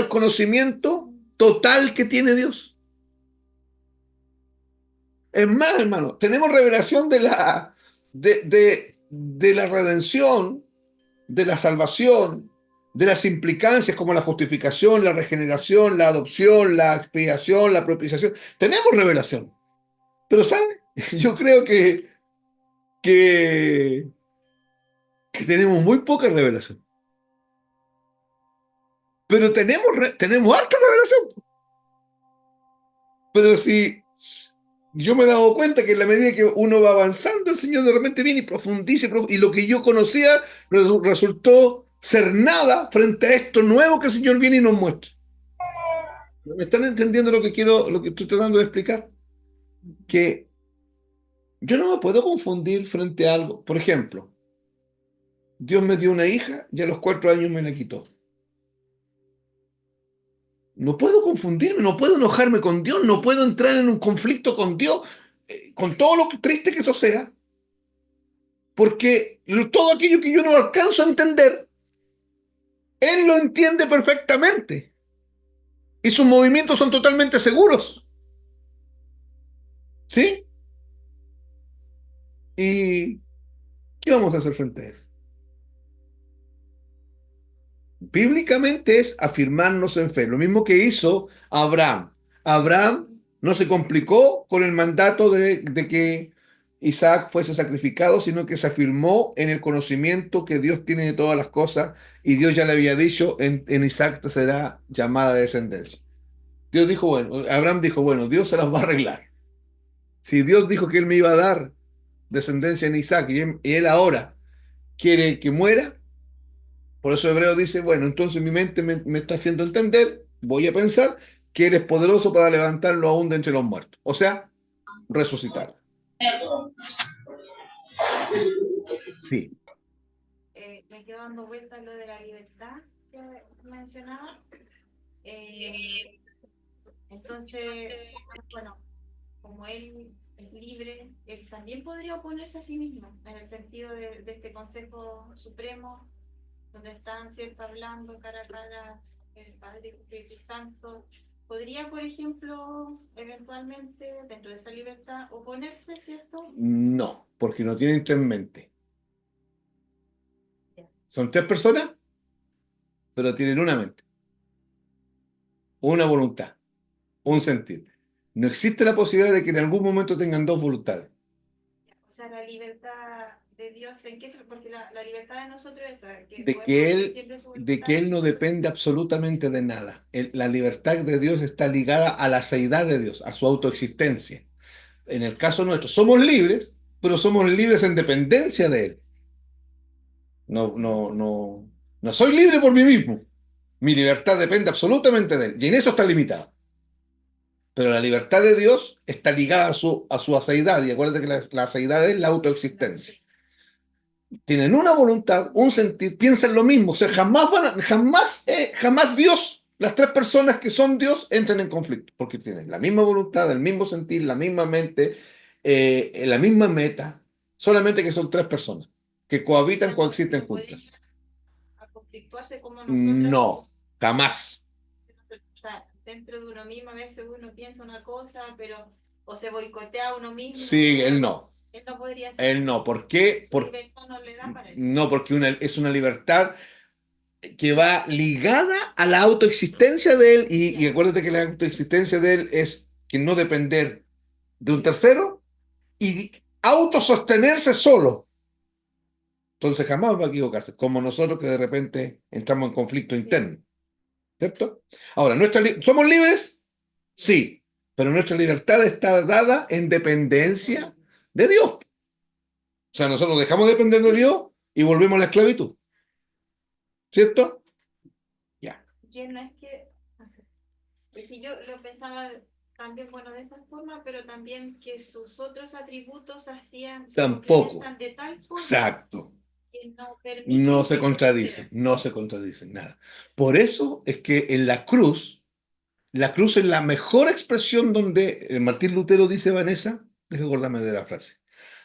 conocimiento total que tiene Dios? Es más, hermano, tenemos revelación de la redención, de la salvación, de las implicancias como la justificación, la regeneración, la adopción, la expiación, la propiciación. Tenemos revelación. Pero, ¿saben? Yo creo que, que tenemos muy poca revelación. Pero tenemos harta revelación. Pero si yo me he dado cuenta que en la medida que uno va avanzando, el Señor de repente viene y profundiza, y lo que yo conocía resultó ser nada frente a esto nuevo que el Señor viene y nos muestra. ¿Me están entendiendo lo que estoy tratando de explicar? Que yo no me puedo confundir frente a algo. Por ejemplo, Dios me dio una hija y a los 4 años me la quitó. No puedo confundirme, no puedo enojarme con Dios, no puedo entrar en un conflicto con Dios, con todo lo triste que eso sea, porque todo aquello que yo no alcanzo a entender, Él lo entiende perfectamente y sus movimientos son totalmente seguros. ¿Sí? ¿Y qué vamos a hacer frente a eso? Bíblicamente es afirmarnos en fe, lo mismo que hizo Abraham. Abraham no se complicó con el mandato de que Isaac fuese sacrificado, sino que se afirmó en el conocimiento que Dios tiene de todas las cosas y Dios ya le había dicho, en Isaac te será llamada descendencia. Dios dijo, bueno, Abraham dijo, bueno, Dios se las va a arreglar. Si Dios dijo que él me iba a dar descendencia en Isaac y él ahora quiere que muera, Por eso Hebreo dice, bueno, entonces mi mente me está haciendo entender, voy a pensar que eres poderoso para levantarlo aún de entre los muertos. O sea, resucitar. Sí. Me quedo dando vueltas lo de la libertad que mencionabas. Eh, entonces, bueno, como él es libre, él también podría oponerse a sí mismo, en el sentido de este Consejo Supremo, donde están, ¿cierto?, hablando cara a cara el Padre y el Espíritu Santo. ¿Podría, por ejemplo, eventualmente, dentro de esa libertad, oponerse, ¿cierto? No, porque no tienen tres mentes. Ya. Son tres personas, pero tienen una mente, una voluntad, un sentir. No existe la posibilidad de que en algún momento tengan dos voluntades. O sea, la libertad de Dios, ¿en qué se...? Porque la libertad de nosotros es esa, que De podemos que hacer él, siempre su de voluntad. que él no depende absolutamente de nada. La libertad de Dios está ligada a la seidad de Dios, a su autoexistencia. En el caso nuestro, somos libres, pero somos libres en dependencia de él. No soy libre por mí mismo. Mi libertad depende absolutamente de él. Y en eso está limitada. Pero la libertad de Dios está ligada a su aseidad. Y acuérdate que la aseidad es la autoexistencia. Tienen una voluntad, un sentir, piensan lo mismo. O sea, jamás Dios, las tres personas que son Dios, entran en conflicto. Porque tienen la misma voluntad, el mismo sentir, la misma mente, la misma meta. Solamente que son tres personas que cohabitan, coexisten No podría juntas. llegar a conflictuarse como nosotras. No, jamás. O sea, dentro de uno mismo a veces uno piensa una cosa, pero o se boicotea a uno Sí, él mismo. no. Él no podría hacer Él eso. no. ¿Por qué? Su libertad no le da para eso. No, porque es una libertad que va ligada a la autoexistencia de él. Y Ya. acuérdate que la autoexistencia de él es que no depender de un tercero y autosostenerse solo. Entonces jamás va a equivocarse, como nosotros que de repente entramos en conflicto Sí. interno. ¿Cierto? Ahora, ¿somos libres? Sí, pero nuestra libertad está dada en dependencia de Dios. O sea, nosotros dejamos de depender de Dios y volvemos a la esclavitud. ¿Cierto? Ya. Que no es que, es que yo lo pensaba también, bueno, de esa forma, pero también que sus otros atributos hacían, se Tampoco. complementan de tal forma Exacto. que no No permiten se que esto contradicen, suceda. no se contradicen nada. Por eso es que en la cruz es la mejor expresión donde Martín Lutero dice, Vanessa, deja acordarme de la frase.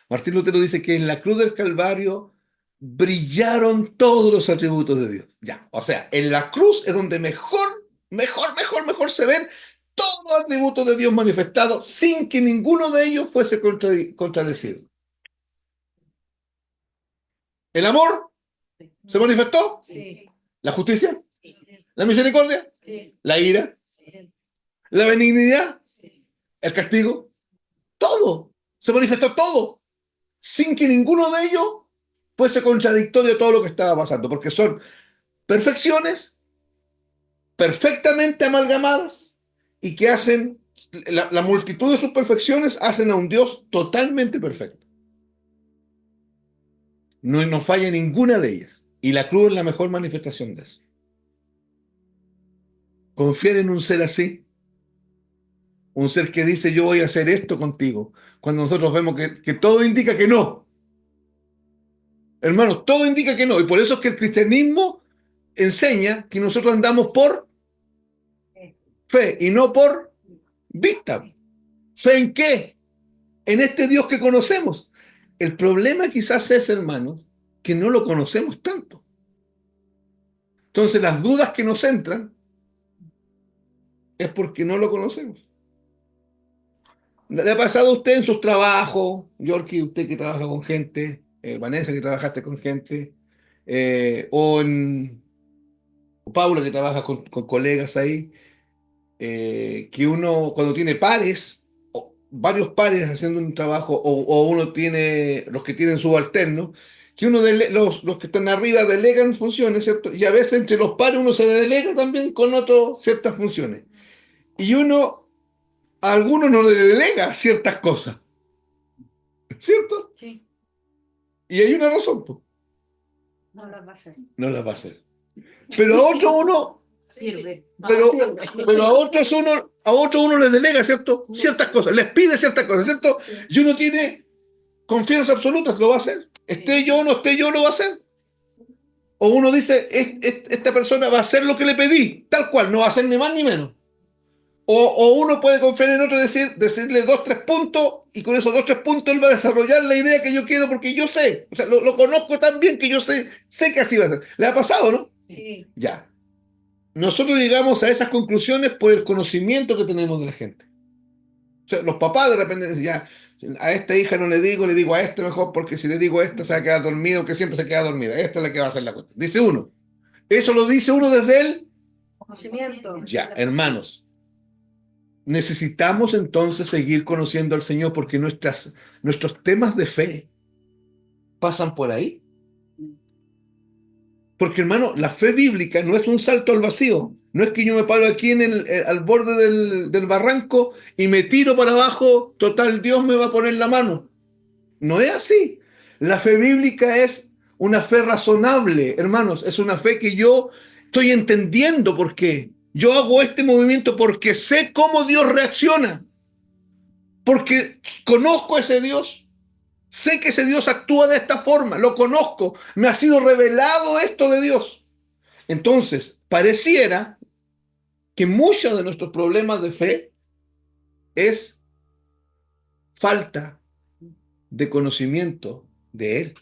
Martín Lutero dice que en la cruz del Calvario brillaron todos los atributos de Dios. Ya, o sea, en la cruz es donde mejor se ven todos los atributos de Dios manifestados sin que ninguno de ellos fuese contradecido. El amor se manifestó, Sí, la justicia, sí, la misericordia, sí, la ira, sí, la benignidad, sí. el castigo, todo. Se manifestó todo, sin que ninguno de ellos fuese contradictorio a todo lo que estaba pasando, porque son perfecciones perfectamente amalgamadas y que hacen, la multitud de sus perfecciones hacen a un Dios totalmente perfecto. No falla ninguna de ellas. Y la cruz es la mejor manifestación de eso. Confiar en un ser así, un ser que dice yo voy a hacer esto contigo, cuando nosotros vemos que todo indica que no. Hermanos, todo indica que no. Y por eso es que el cristianismo enseña que nosotros andamos por fe y no por vista. ¿Fe en qué? En este Dios que conocemos. El problema quizás es, hermanos, que no lo conocemos tanto. Entonces las dudas que nos entran es porque no lo conocemos. ¿Le ha pasado a usted en sus trabajos, Yorkie, usted que trabaja con gente, Vanessa que trabajaste con gente, o en Paula que trabaja con colegas ahí, que uno cuando tiene pares, o varios pares haciendo un trabajo, o uno tiene los que tienen subalternos, que los que están arriba delegan funciones, ¿cierto? Y a veces entre los pares uno se delega también con otros ciertas funciones. Y a algunos no le delega ciertas cosas, ¿cierto? Sí, Y hay una razón, pues, no lo va a hacer. no las va a hacer. Pero a otro uno, Sirve. pero, Sirve. pero a otro uno les delega, ¿cierto? Ciertas cosas, les pide ciertas cosas, ¿cierto? Y uno tiene confianza absoluta, lo va a hacer. Esté yo o no esté yo, lo va a hacer. O uno dice, esta persona va a hacer lo que le pedí, tal cual, no va a hacer ni más ni menos. O uno puede confiar en otro y decirle 2, 3 puntos, y con esos 2, 3 puntos él va a desarrollar la idea que yo quiero porque yo sé, o sea, lo conozco tan bien que yo sé que así va a ser. ¿Le ha pasado, no? Sí. Ya. Nosotros llegamos a esas conclusiones por el conocimiento que tenemos de la gente. O sea, los papás de repente dicen, ya, a esta hija no le digo a esta mejor, porque si le digo a esta se va a quedar dormido, que siempre se queda dormida. Esta es la que va a hacer la cuestión. Dice uno. Eso lo dice uno desde él. Conocimiento. Ya, hermanos. Necesitamos entonces seguir conociendo al Señor porque nuestros temas de fe pasan por ahí. Porque, hermano, la fe bíblica no es un salto al vacío. No es que yo me paro aquí al borde del barranco y me tiro para abajo, total, Dios me va a poner la mano. No es así. La fe bíblica es una fe razonable, hermanos. Es una fe que yo estoy entendiendo por qué. Yo hago este movimiento porque sé cómo Dios reacciona. Porque conozco a ese Dios. Sé que ese Dios actúa de esta forma. Lo conozco. Me ha sido revelado esto de Dios. Entonces, pareciera que muchos de nuestros problemas de fe es falta de conocimiento de Él.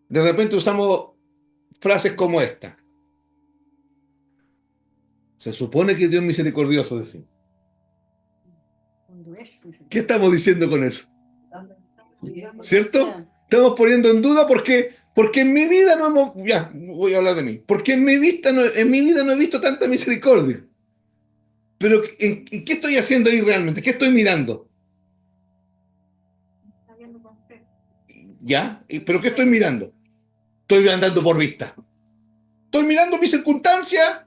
De repente usamos frases como esta. Se supone que Dios es misericordioso, decimos. Cuando es. ¿Qué estamos diciendo con eso? ¿Cierto? Ya. Estamos poniendo en duda porque en mi vida no hemos... Ya, voy a hablar de mí. Porque en mi vida no he visto tanta misericordia. Pero ¿en qué estoy haciendo ahí realmente? ¿Qué estoy mirando? Está viendo con fe. ¿Ya? ¿Pero qué estoy mirando? Estoy andando por vista. Estoy mirando mis circunstancias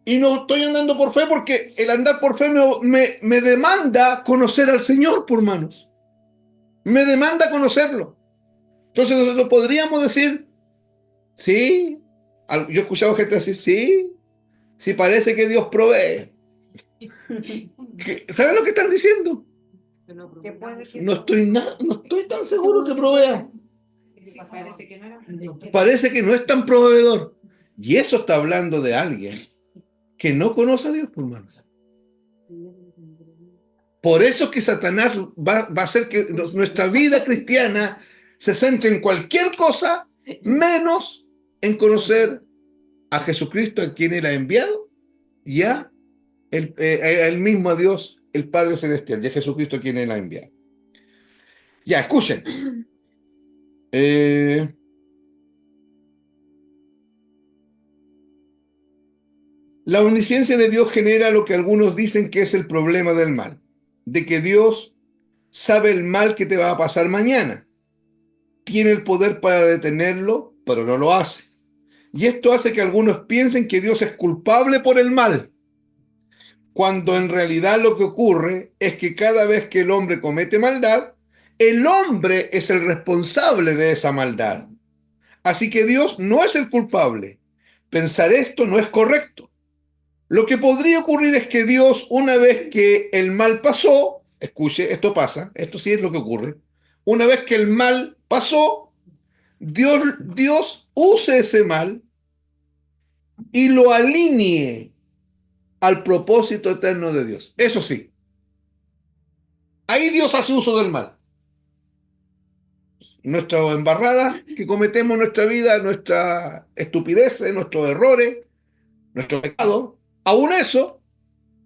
y no estoy andando por fe porque el andar por fe me demanda conocer al Señor, por manos. Me demanda conocerlo. Entonces nosotros podríamos decir, sí, yo he escuchado gente decir, sí, sí parece que Dios provee. ¿Saben lo que están diciendo? Que puede que No estoy tan seguro que provea. Sí, parece que no era. Parece que no es tan proveedor. Y eso está hablando de alguien que no conoce a Dios, por manos. Por eso es que Satanás va a hacer que nuestra vida cristiana se centre en cualquier cosa menos en conocer a Jesucristo, a quien Él ha enviado, y a el mismo a Dios, el Padre Celestial, y a Jesucristo, a quien Él ha enviado. Ya, escuchen. La omnisciencia de Dios genera lo que algunos dicen que es el problema del mal, de que Dios sabe el mal que te va a pasar mañana. Tiene el poder para detenerlo, pero no lo hace. Y esto hace que algunos piensen que Dios es culpable por el mal, cuando en realidad lo que ocurre es que cada vez que el hombre comete maldad, el hombre es el responsable de esa maldad. Así que Dios no es el culpable. Pensar esto no es correcto. Lo que podría ocurrir es que Dios, una vez que el mal pasó, escuche, esto pasa, esto sí es lo que ocurre, una vez que el mal pasó, Dios use ese mal y lo alinee al propósito eterno de Dios. Eso sí, ahí Dios hace uso del mal. Nuestras embarradas que cometemos en nuestra vida, nuestras estupideces, nuestros errores, nuestro pecado, aún eso,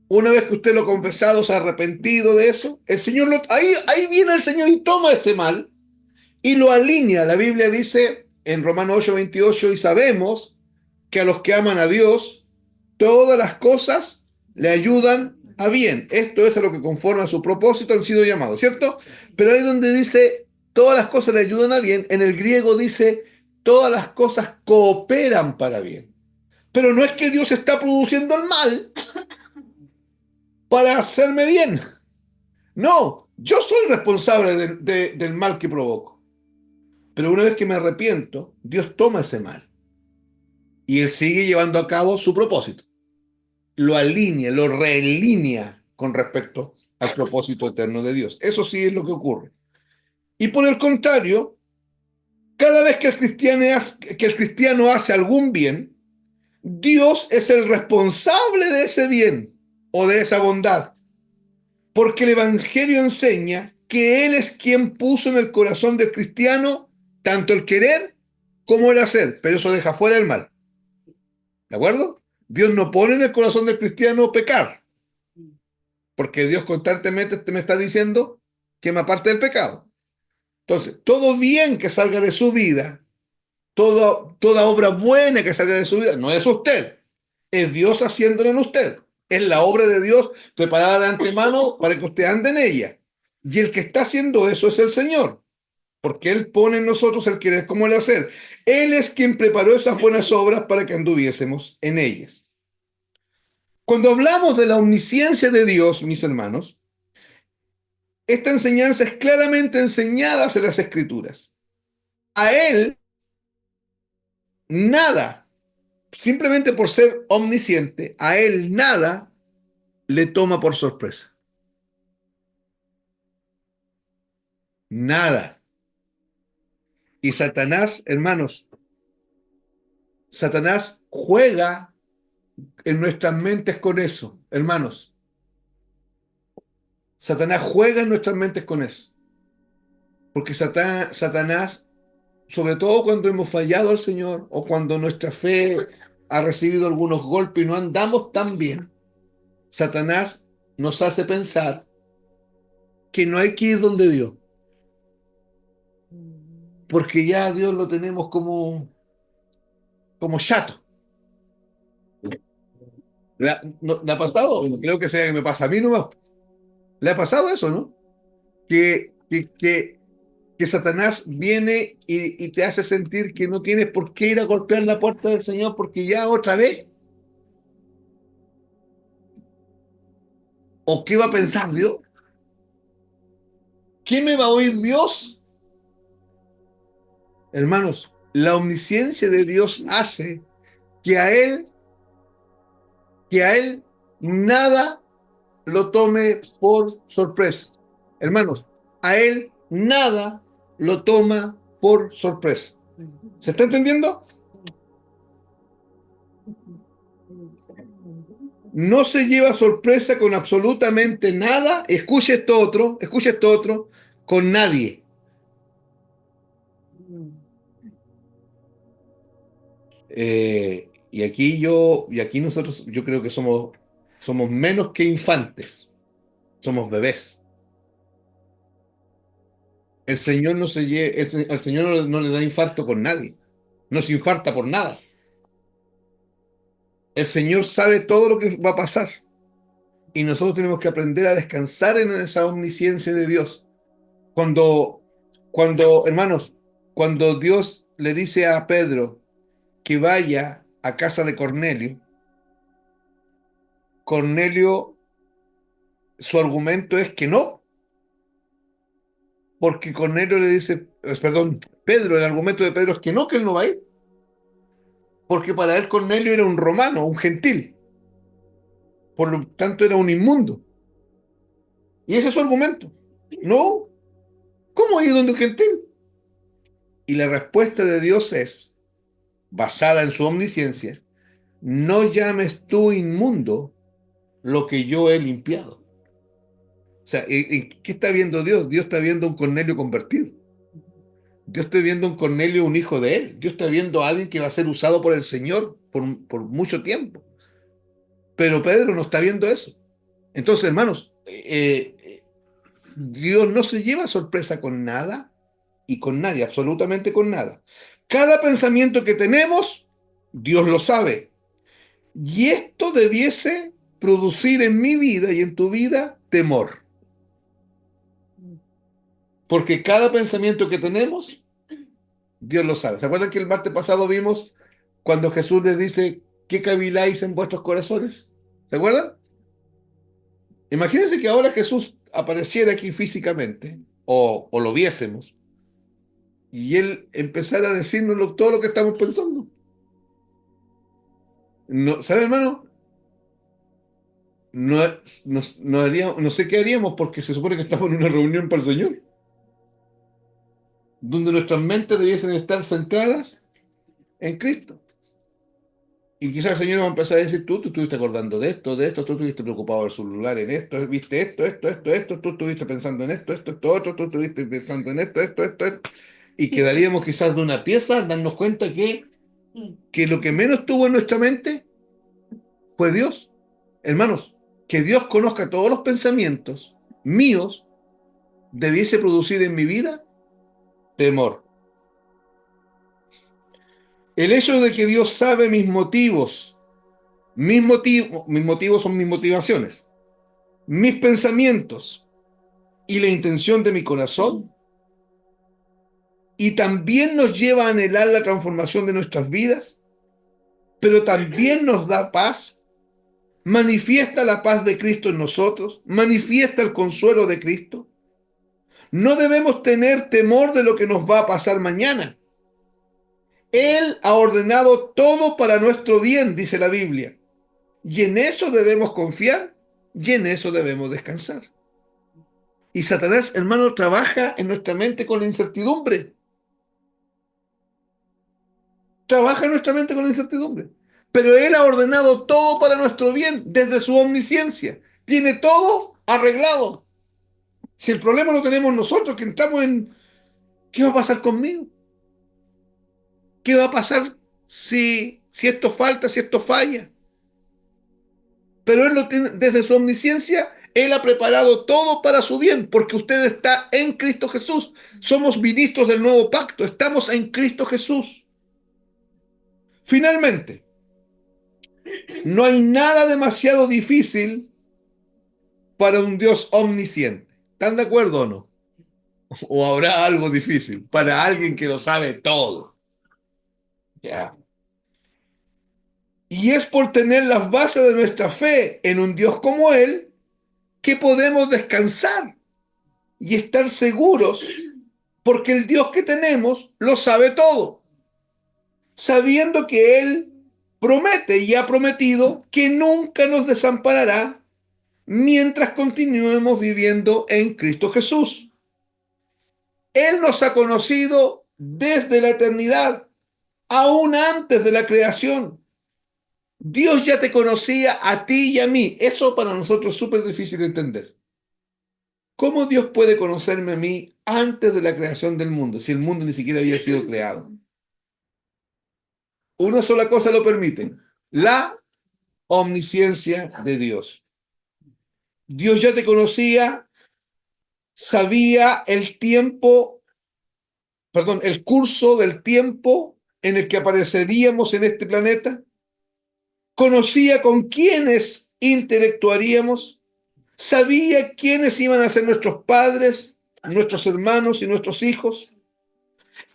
una vez que usted lo ha confesado, se ha arrepentido de eso, el Señor ahí viene el Señor y toma ese mal y lo alinea. La Biblia dice en Romanos 8:28, y sabemos que a los que aman a Dios, todas las cosas le ayudan a bien. Esto es a lo que conforme a su propósito han sido llamados, ¿cierto? Pero ahí donde dice todas las cosas le ayudan a bien, en el griego dice todas las cosas cooperan para bien. Pero no es que Dios está produciendo el mal para hacerme bien. No, yo soy responsable del mal que provoco. Pero una vez que me arrepiento, Dios toma ese mal y Él sigue llevando a cabo su propósito. Lo alinea, lo realinea con respecto al propósito eterno de Dios. Eso sí es lo que ocurre. Y por el contrario, cada vez que el cristiano hace algún bien, Dios es el responsable de ese bien o de esa bondad. Porque el Evangelio enseña que Él es quien puso en el corazón del cristiano tanto el querer como el hacer, pero eso deja fuera el mal. ¿De acuerdo? Dios no pone en el corazón del cristiano pecar, porque Dios constantemente me está diciendo que me aparte del pecado. Entonces, todo bien que salga de su vida, toda obra buena que salga de su vida, no es usted, es Dios haciéndolo en usted. Es la obra de Dios preparada de antemano para que usted ande en ella. Y el que está haciendo eso es el Señor, porque Él pone en nosotros el querer como el hacer. Él es quien preparó esas buenas obras para que anduviésemos en ellas. Cuando hablamos de la omnisciencia de Dios, mis hermanos, esta enseñanza es claramente enseñada en las Escrituras. A Él nada, simplemente por ser omnisciente, a Él nada le toma por sorpresa. Nada. Y Satanás, hermanos, Satanás juega en nuestras mentes con eso, hermanos. Satanás juega en nuestras mentes con eso. Porque Satanás, sobre todo cuando hemos fallado al Señor o cuando nuestra fe ha recibido algunos golpes y no andamos tan bien, Satanás nos hace pensar que no hay que ir donde Dios, porque ya a Dios lo tenemos como chato. ¿Le ha pasado? No creo que sea que me pasa a mí nomás. ¿Le ha pasado eso, no? Que Satanás viene y te hace sentir que no tienes por qué ir a golpear la puerta del Señor porque ya otra vez. ¿O qué va a pensar Dios? ¿Qué me va a oír Dios? Hermanos, la omnisciencia de Dios hace que a él nada lo tome por sorpresa. Hermanos, a Él nada lo toma por sorpresa. ¿Se está entendiendo? No se lleva sorpresa con absolutamente nada. Escuche esto otro, con nadie. Y aquí nosotros, yo creo que somos menos que infantes, somos bebés. El Señor no se lle- el, Se- al Señor no le da infarto con nadie, no se infarta por nada. El Señor sabe todo lo que va a pasar y nosotros tenemos que aprender a descansar en esa omnisciencia de Dios. Cuando, hermanos, cuando Dios le dice a Pedro que vaya a casa de Cornelio, Cornelio, su argumento es que no, porque Cornelio le dice, perdón, Pedro, el argumento de Pedro es que él no va a ir, porque para él Cornelio era un romano, un gentil, por lo tanto era un inmundo. Y ese es su argumento. No, ¿cómo ir donde un gentil? Y la respuesta de Dios es, basada en su omnisciencia, no llames tú inmundo lo que yo he limpiado. O sea, ¿qué está viendo Dios? Dios está viendo un Cornelio convertido. Dios está viendo un Cornelio, un hijo de él. Dios está viendo a alguien que va a ser usado por el Señor por mucho tiempo. Pero Pedro no está viendo eso. Entonces, hermanos, Dios no se lleva sorpresa con nada y con nadie, absolutamente con nada. Cada pensamiento que tenemos, Dios lo sabe. Y esto debiese producir en mi vida y en tu vida temor. Porque cada pensamiento que tenemos, Dios lo sabe. ¿Se acuerdan que el martes pasado vimos cuando Jesús les dice, ¿qué caviláis en vuestros corazones? ¿Se acuerdan? Imagínense que ahora Jesús apareciera aquí físicamente, o lo viésemos, y Él empezara a decirnos todo lo que estamos pensando. No, ¿sabe, hermano? No, no sé qué haríamos porque se supone que estamos en una reunión para el Señor, donde nuestras mentes debiesen estar centradas en Cristo. Y quizás el Señor va a empezar a decir, tú estuviste acordando de esto, tú estuviste preocupado del celular en esto, viste esto, tú estuviste pensando en esto otro, tú estuviste pensando en esto. Y quedaríamos quizás de una pieza al darnos cuenta que lo que menos tuvo en nuestra mente fue Dios. Hermanos, que Dios conozca todos los pensamientos míos debiese producir en mi vida temor. El hecho de que Dios sabe mis motivos son mis motivaciones, mis pensamientos y la intención de mi corazón, y también nos lleva a anhelar la transformación de nuestras vidas, pero también nos da paz, manifiesta la paz de Cristo en nosotros, manifiesta el consuelo de Cristo. No debemos tener temor de lo que nos va a pasar mañana. Él ha ordenado todo para nuestro bien, dice la Biblia. Y en eso debemos confiar y en eso debemos descansar. Y Satanás, hermano, trabaja en nuestra mente con la incertidumbre. Trabaja en nuestra mente con la incertidumbre. Pero Él ha ordenado todo para nuestro bien desde su omnisciencia. Tiene todo arreglado. Si el problema lo tenemos nosotros, que estamos en, ¿qué va a pasar conmigo? ¿Qué va a pasar si esto falta, si esto falla? Pero Él lo tiene, desde su omnisciencia, Él ha preparado todo para su bien, porque usted está en Cristo Jesús. Somos ministros del nuevo pacto, estamos en Cristo Jesús. Finalmente, no hay nada demasiado difícil para un Dios omnisciente. ¿Están de acuerdo o no? ¿O habrá algo difícil para alguien que lo sabe todo? Ya. Y es por tener las bases de nuestra fe en un Dios como Él que podemos descansar y estar seguros, porque el Dios que tenemos lo sabe todo, sabiendo que Él promete y ha prometido que nunca nos desamparará mientras continuemos viviendo en Cristo Jesús. Él nos ha conocido desde la eternidad, aún antes de la creación. Dios ya te conocía a ti y a mí. Eso para nosotros es súper difícil de entender. ¿Cómo Dios puede conocerme a mí antes de la creación del mundo, si el mundo ni siquiera había sido creado? Una sola cosa lo permite: la omnisciencia de Dios. Dios ya te conocía, sabía el tiempo, perdón, el curso del tiempo en el que apareceríamos en este planeta, conocía con quiénes interactuaríamos, sabía quiénes iban a ser nuestros padres, nuestros hermanos y nuestros hijos.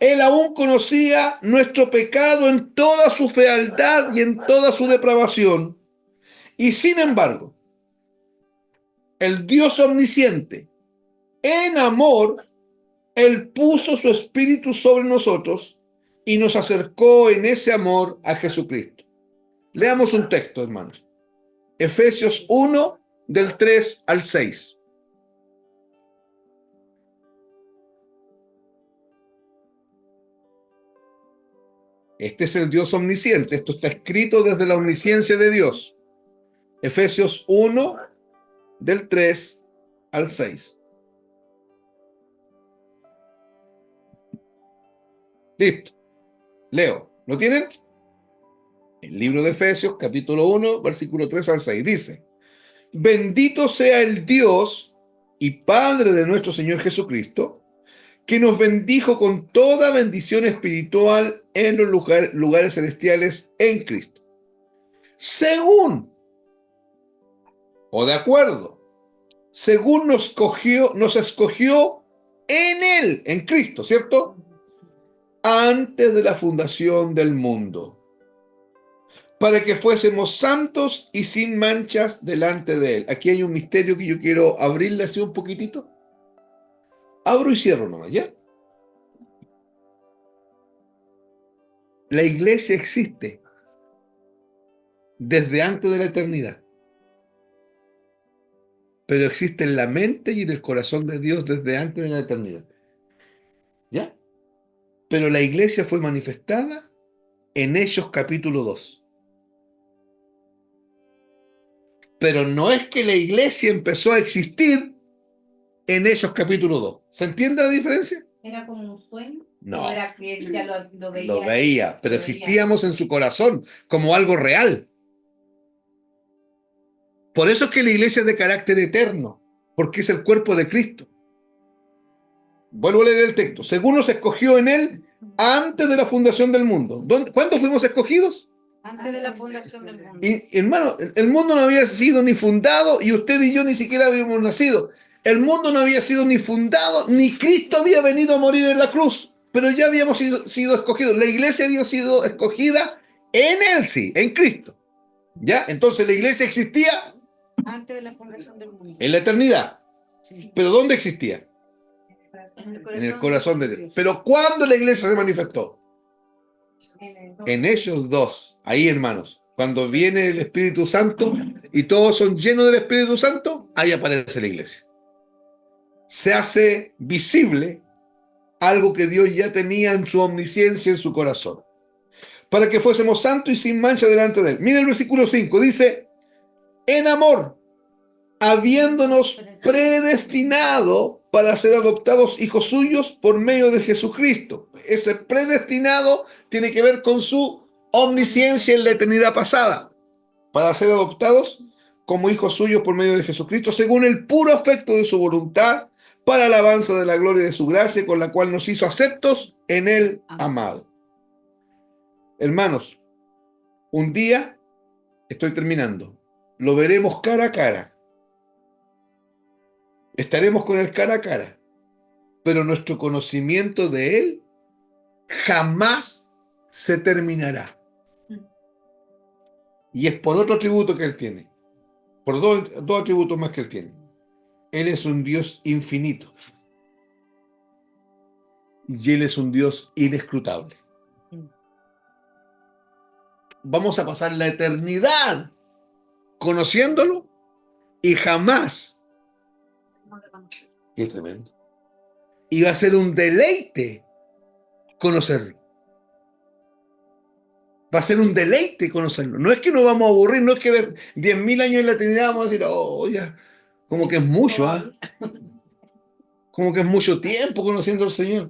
Él aún conocía nuestro pecado en toda su fealdad y en toda su depravación. Y sin embargo, el Dios omnisciente, en amor, Él puso su espíritu sobre nosotros y nos acercó en ese amor a Jesucristo. Leamos un texto, hermanos. Efesios 1, del 3 al 6. Este es el Dios omnisciente. Esto está escrito desde la omnisciencia de Dios. Efesios 1, del 3 al 6. Listo. Leo. ¿Lo tienen? El libro de Efesios, capítulo 1, versículo 3 al 6. Dice: Bendito sea el Dios y Padre de nuestro Señor Jesucristo, que nos bendijo con toda bendición espiritual en los lugares celestiales en Cristo. Según, o de acuerdo, según nos escogió en Él, en Cristo, ¿cierto? Antes de la fundación del mundo, para que fuésemos santos y sin manchas delante de Él. Aquí hay un misterio que yo quiero abrirle así un poquitito. Abro y cierro nomás, ¿ya? La iglesia existe desde antes de la eternidad, pero existe en la mente y en el corazón de Dios desde antes de la eternidad. ¿Ya? Pero la iglesia fue manifestada en Hechos capítulo 2. Pero no es que la iglesia empezó a existir en Hechos capítulo 2. ¿Se entiende la diferencia? ¿Era como un sueño? No. ¿O era que él ya lo veía? Lo veía, pero Lo veía. existíamos en su corazón como algo real. Por eso es que la iglesia es de carácter eterno, porque es el cuerpo de Cristo. Vuelvo a leer el texto. Según nos escogió en él antes de la fundación del mundo. ¿Cuándo fuimos escogidos? Antes de la fundación del mundo. Y, hermano, el mundo no había sido ni fundado y usted y yo ni siquiera habíamos nacido. El mundo no había sido ni fundado, ni Cristo había venido a morir en la cruz, pero ya habíamos sido escogidos. La iglesia había sido escogida en él, sí, en Cristo. ¿Ya? Entonces la iglesia existía Antes de la fundación del mundo. en la eternidad. Sí. ¿Pero dónde existía? En el corazón de Dios. Pero ¿cuándo la iglesia se manifestó? En Hechos 2. Ahí, hermanos. Cuando viene el Espíritu Santo y todos son llenos del Espíritu Santo, ahí aparece la iglesia. Se hace visible algo que Dios ya tenía en su omnisciencia, en su corazón, para que fuésemos santos y sin mancha delante de él. Mira el versículo 5, dice, en amor, habiéndonos predestinado para ser adoptados hijos suyos por medio de Jesucristo. Ese predestinado tiene que ver con su omnisciencia en la eternidad pasada, para ser adoptados como hijos suyos por medio de Jesucristo, según el puro afecto de su voluntad, para alabanza de la gloria de su gracia, con la cual nos hizo aceptos en el amado. Hermanos, un día, estoy terminando, lo veremos cara a cara. Estaremos con él cara a cara, pero nuestro conocimiento de él jamás se terminará. Y es por otro atributo que él tiene, por dos atributos más que él tiene. Él es un Dios infinito y él es un Dios inescrutable. Vamos a pasar la eternidad conociéndolo y jamás. Qué tremendo. Y va a ser un deleite conocerlo. Va a ser un deleite conocerlo. No es que nos vamos a aburrir, no es que de 10.000 años en la eternidad vamos a decir, oh, ya, como que es mucho, ¿ah? Como que es mucho tiempo conociendo al Señor.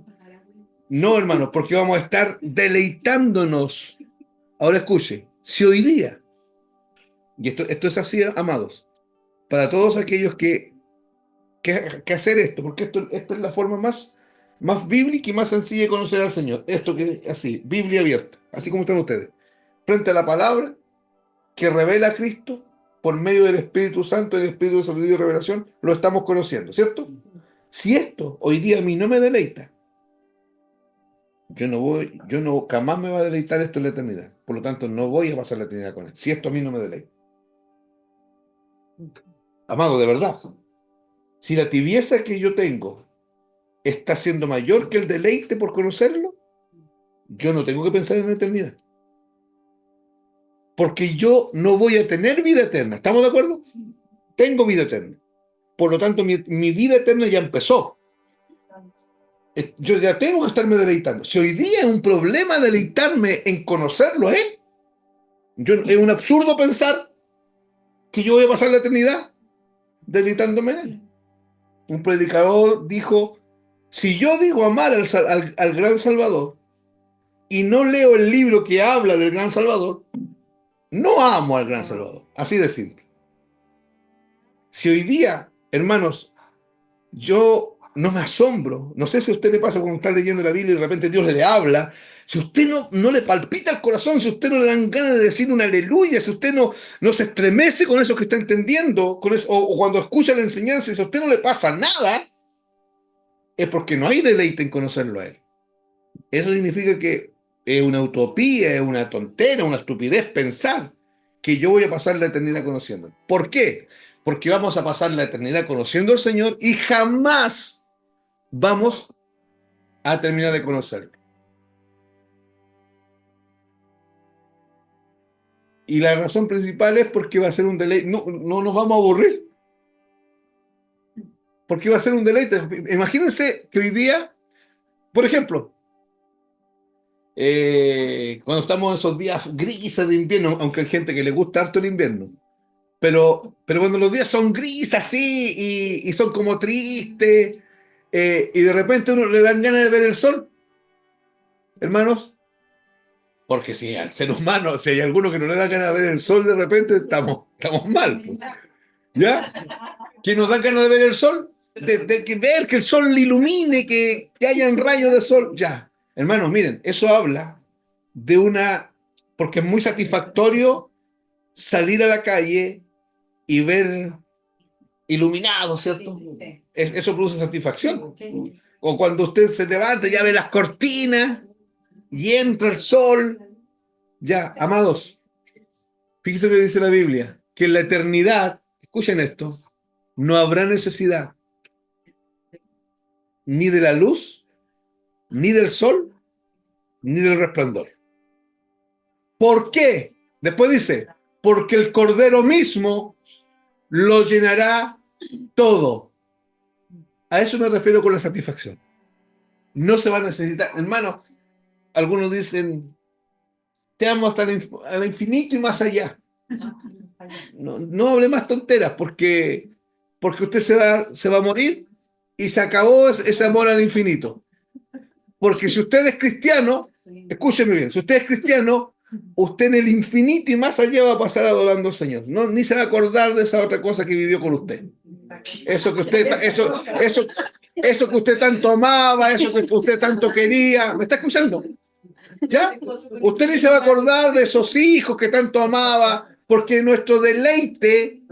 No, hermanos, porque vamos a estar deleitándonos. Ahora escuche, si hoy día, y esto es así, amados, para todos aquellos que hacer esto, porque esta es la forma más bíblica y más sencilla de conocer al Señor. Esto que es así, Biblia abierta, así como están ustedes, frente a la palabra que revela a Cristo por medio del Espíritu Santo, del Espíritu de sabiduría y revelación, lo estamos conociendo, ¿cierto? Si esto hoy día a mí no me deleita, yo jamás me va a deleitar esto en la eternidad. Por lo tanto, no voy a pasar la eternidad con él. Si esto a mí no me deleita. Amado, de verdad. Si la tibieza que yo tengo está siendo mayor que el deleite por conocerlo, yo no tengo que pensar en la eternidad. Porque yo no voy a tener vida eterna. ¿Estamos de acuerdo? Sí. Tengo vida eterna. Por lo tanto, mi vida eterna ya empezó. Yo ya tengo que estarme deleitando. Si hoy día es un problema deleitarme en conocerlo a él, es un absurdo pensar que yo voy a pasar la eternidad deleitándome en él. Un predicador dijo, si yo digo amar al gran Salvador y no leo el libro que habla del gran Salvador, no amo al gran Salvador. Así de simple. Si hoy día, hermanos, yo no me asombro, no sé si a usted le pasa cuando está leyendo la Biblia y de repente Dios le habla, si usted no le palpita el corazón, si usted no le dan ganas de decir un aleluya, si usted no se estremece con eso que está entendiendo, con eso, o cuando escucha la enseñanza, si a usted no le pasa nada, es porque no hay deleite en conocerlo a él. Eso significa que es una utopía, es una tontera, una estupidez pensar que yo voy a pasar la eternidad conociéndolo. ¿Por qué? Porque vamos a pasar la eternidad conociendo al Señor y jamás vamos a terminar de conocerlo. Y la razón principal es porque va a ser un deleite. No, no nos vamos a aburrir. Porque va a ser un deleite. Imagínense que hoy día, por ejemplo, cuando estamos en esos días grises de invierno, aunque hay gente que le gusta harto el invierno, pero cuando los días son grises así y son como tristes, y de repente uno le dan ganas de ver el sol, hermanos, porque si al ser humano, si hay alguno que no le da ganas de ver el sol, de repente estamos mal, pues. ¿Ya? ¿Que nos da ganas de ver el sol? De que ver que el sol le ilumine, que hayan rayos de sol. Ya, hermanos, miren, eso habla de una, porque es muy satisfactorio salir a la calle y ver iluminado, ¿cierto? Eso produce satisfacción. O cuando usted se levanta, ya ve las cortinas y entra el sol. Ya, amados, fíjense lo que dice la Biblia, que en la eternidad, escuchen esto, no habrá necesidad ni de la luz, ni del sol, ni del resplandor. ¿Por qué? Después dice, porque el Cordero mismo lo llenará todo. A eso me refiero con la satisfacción. No se va a necesitar, hermano, algunos dicen, te amo hasta el infinito y más allá. No hable más tonteras, porque usted se va a morir y se acabó ese amor al infinito. Porque si usted es cristiano, escúcheme bien, si usted es cristiano, usted en el infinito y más allá va a pasar adorando al Señor. No, ni se va a acordar de esa otra cosa que vivió con usted. Eso que usted tanto amaba, eso que usted tanto quería. ¿Me está escuchando? ¿Ya? Usted ni se va a acordar de esos hijos que tanto amaba, porque nuestro deleite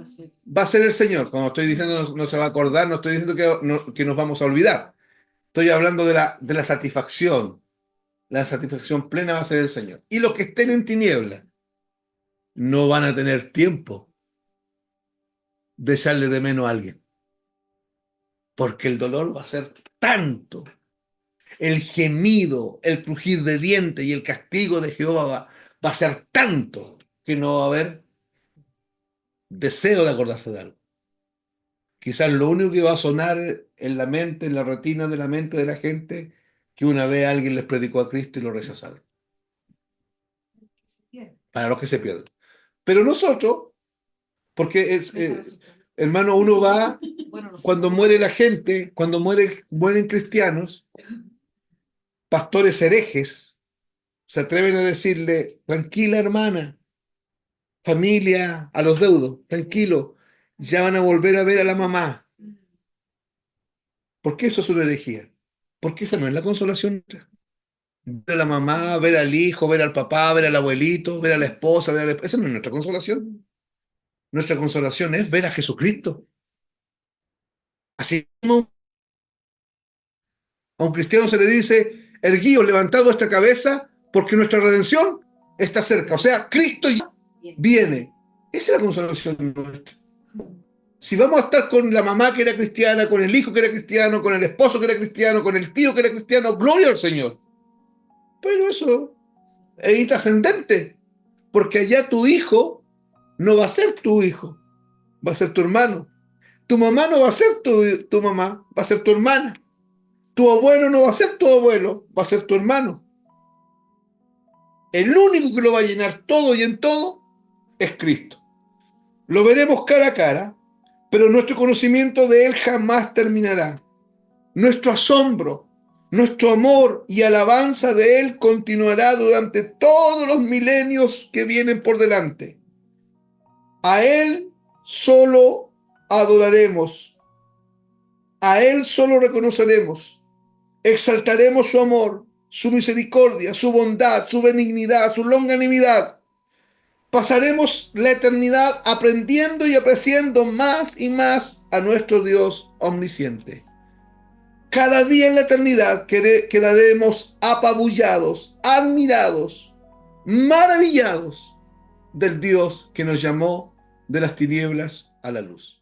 va a ser el Señor. Cuando estoy diciendo no se va a acordar, no estoy diciendo que nos vamos a olvidar. Estoy hablando de la satisfacción. La satisfacción plena va a ser el Señor. Y los que estén en tinieblas no van a tener tiempo de echarle de menos a alguien. Porque el dolor va a ser tanto. El gemido, el crujir de dientes y el castigo de Jehová va a ser tanto que no va a haber deseo de acordarse de algo. Quizás lo único que va a sonar en la mente, en la retina de la mente de la gente, que una vez alguien les predicó a Cristo y lo rechazaron. Para los que se pierden. Pero nosotros, porque hermano, uno va, cuando muere la gente, cuando mueren cristianos, pastores herejes, se atreven a decirle, tranquila hermana, familia, a los deudos, tranquilo, ya van a volver a ver a la mamá. ¿Por qué eso es una herejía? Porque esa no es la consolación. Ver a la mamá, ver al hijo, ver al papá, ver al abuelito, ver a la esposa, esa no es nuestra consolación. Nuestra consolación es ver a Jesucristo. Así como a un cristiano se le dice, erguíos, levantad vuestra cabeza, porque nuestra redención está cerca. O sea, Cristo ya viene. Esa es la consolación nuestra. Si vamos a estar con la mamá que era cristiana, con el hijo que era cristiano, con el esposo que era cristiano, con el tío que era cristiano, gloria al Señor. Pero eso es intrascendente, porque allá tu hijo no va a ser tu hijo, va a ser tu hermano. Tu mamá no va a ser tu mamá, va a ser tu hermana. Tu abuelo no va a ser tu abuelo, va a ser tu hermano. El único que lo va a llenar todo y en todo es Cristo. Lo veremos cara a cara, pero nuestro conocimiento de Él jamás terminará. Nuestro asombro, nuestro amor y alabanza de Él continuará durante todos los milenios que vienen por delante. A Él solo adoraremos, a Él solo reconoceremos, exaltaremos su amor, su misericordia, su bondad, su benignidad, su longanimidad. Pasaremos la eternidad aprendiendo y apreciando más y más a nuestro Dios omnisciente. Cada día en la eternidad quedaremos apabullados, admirados, maravillados del Dios que nos llamó de las tinieblas a la luz.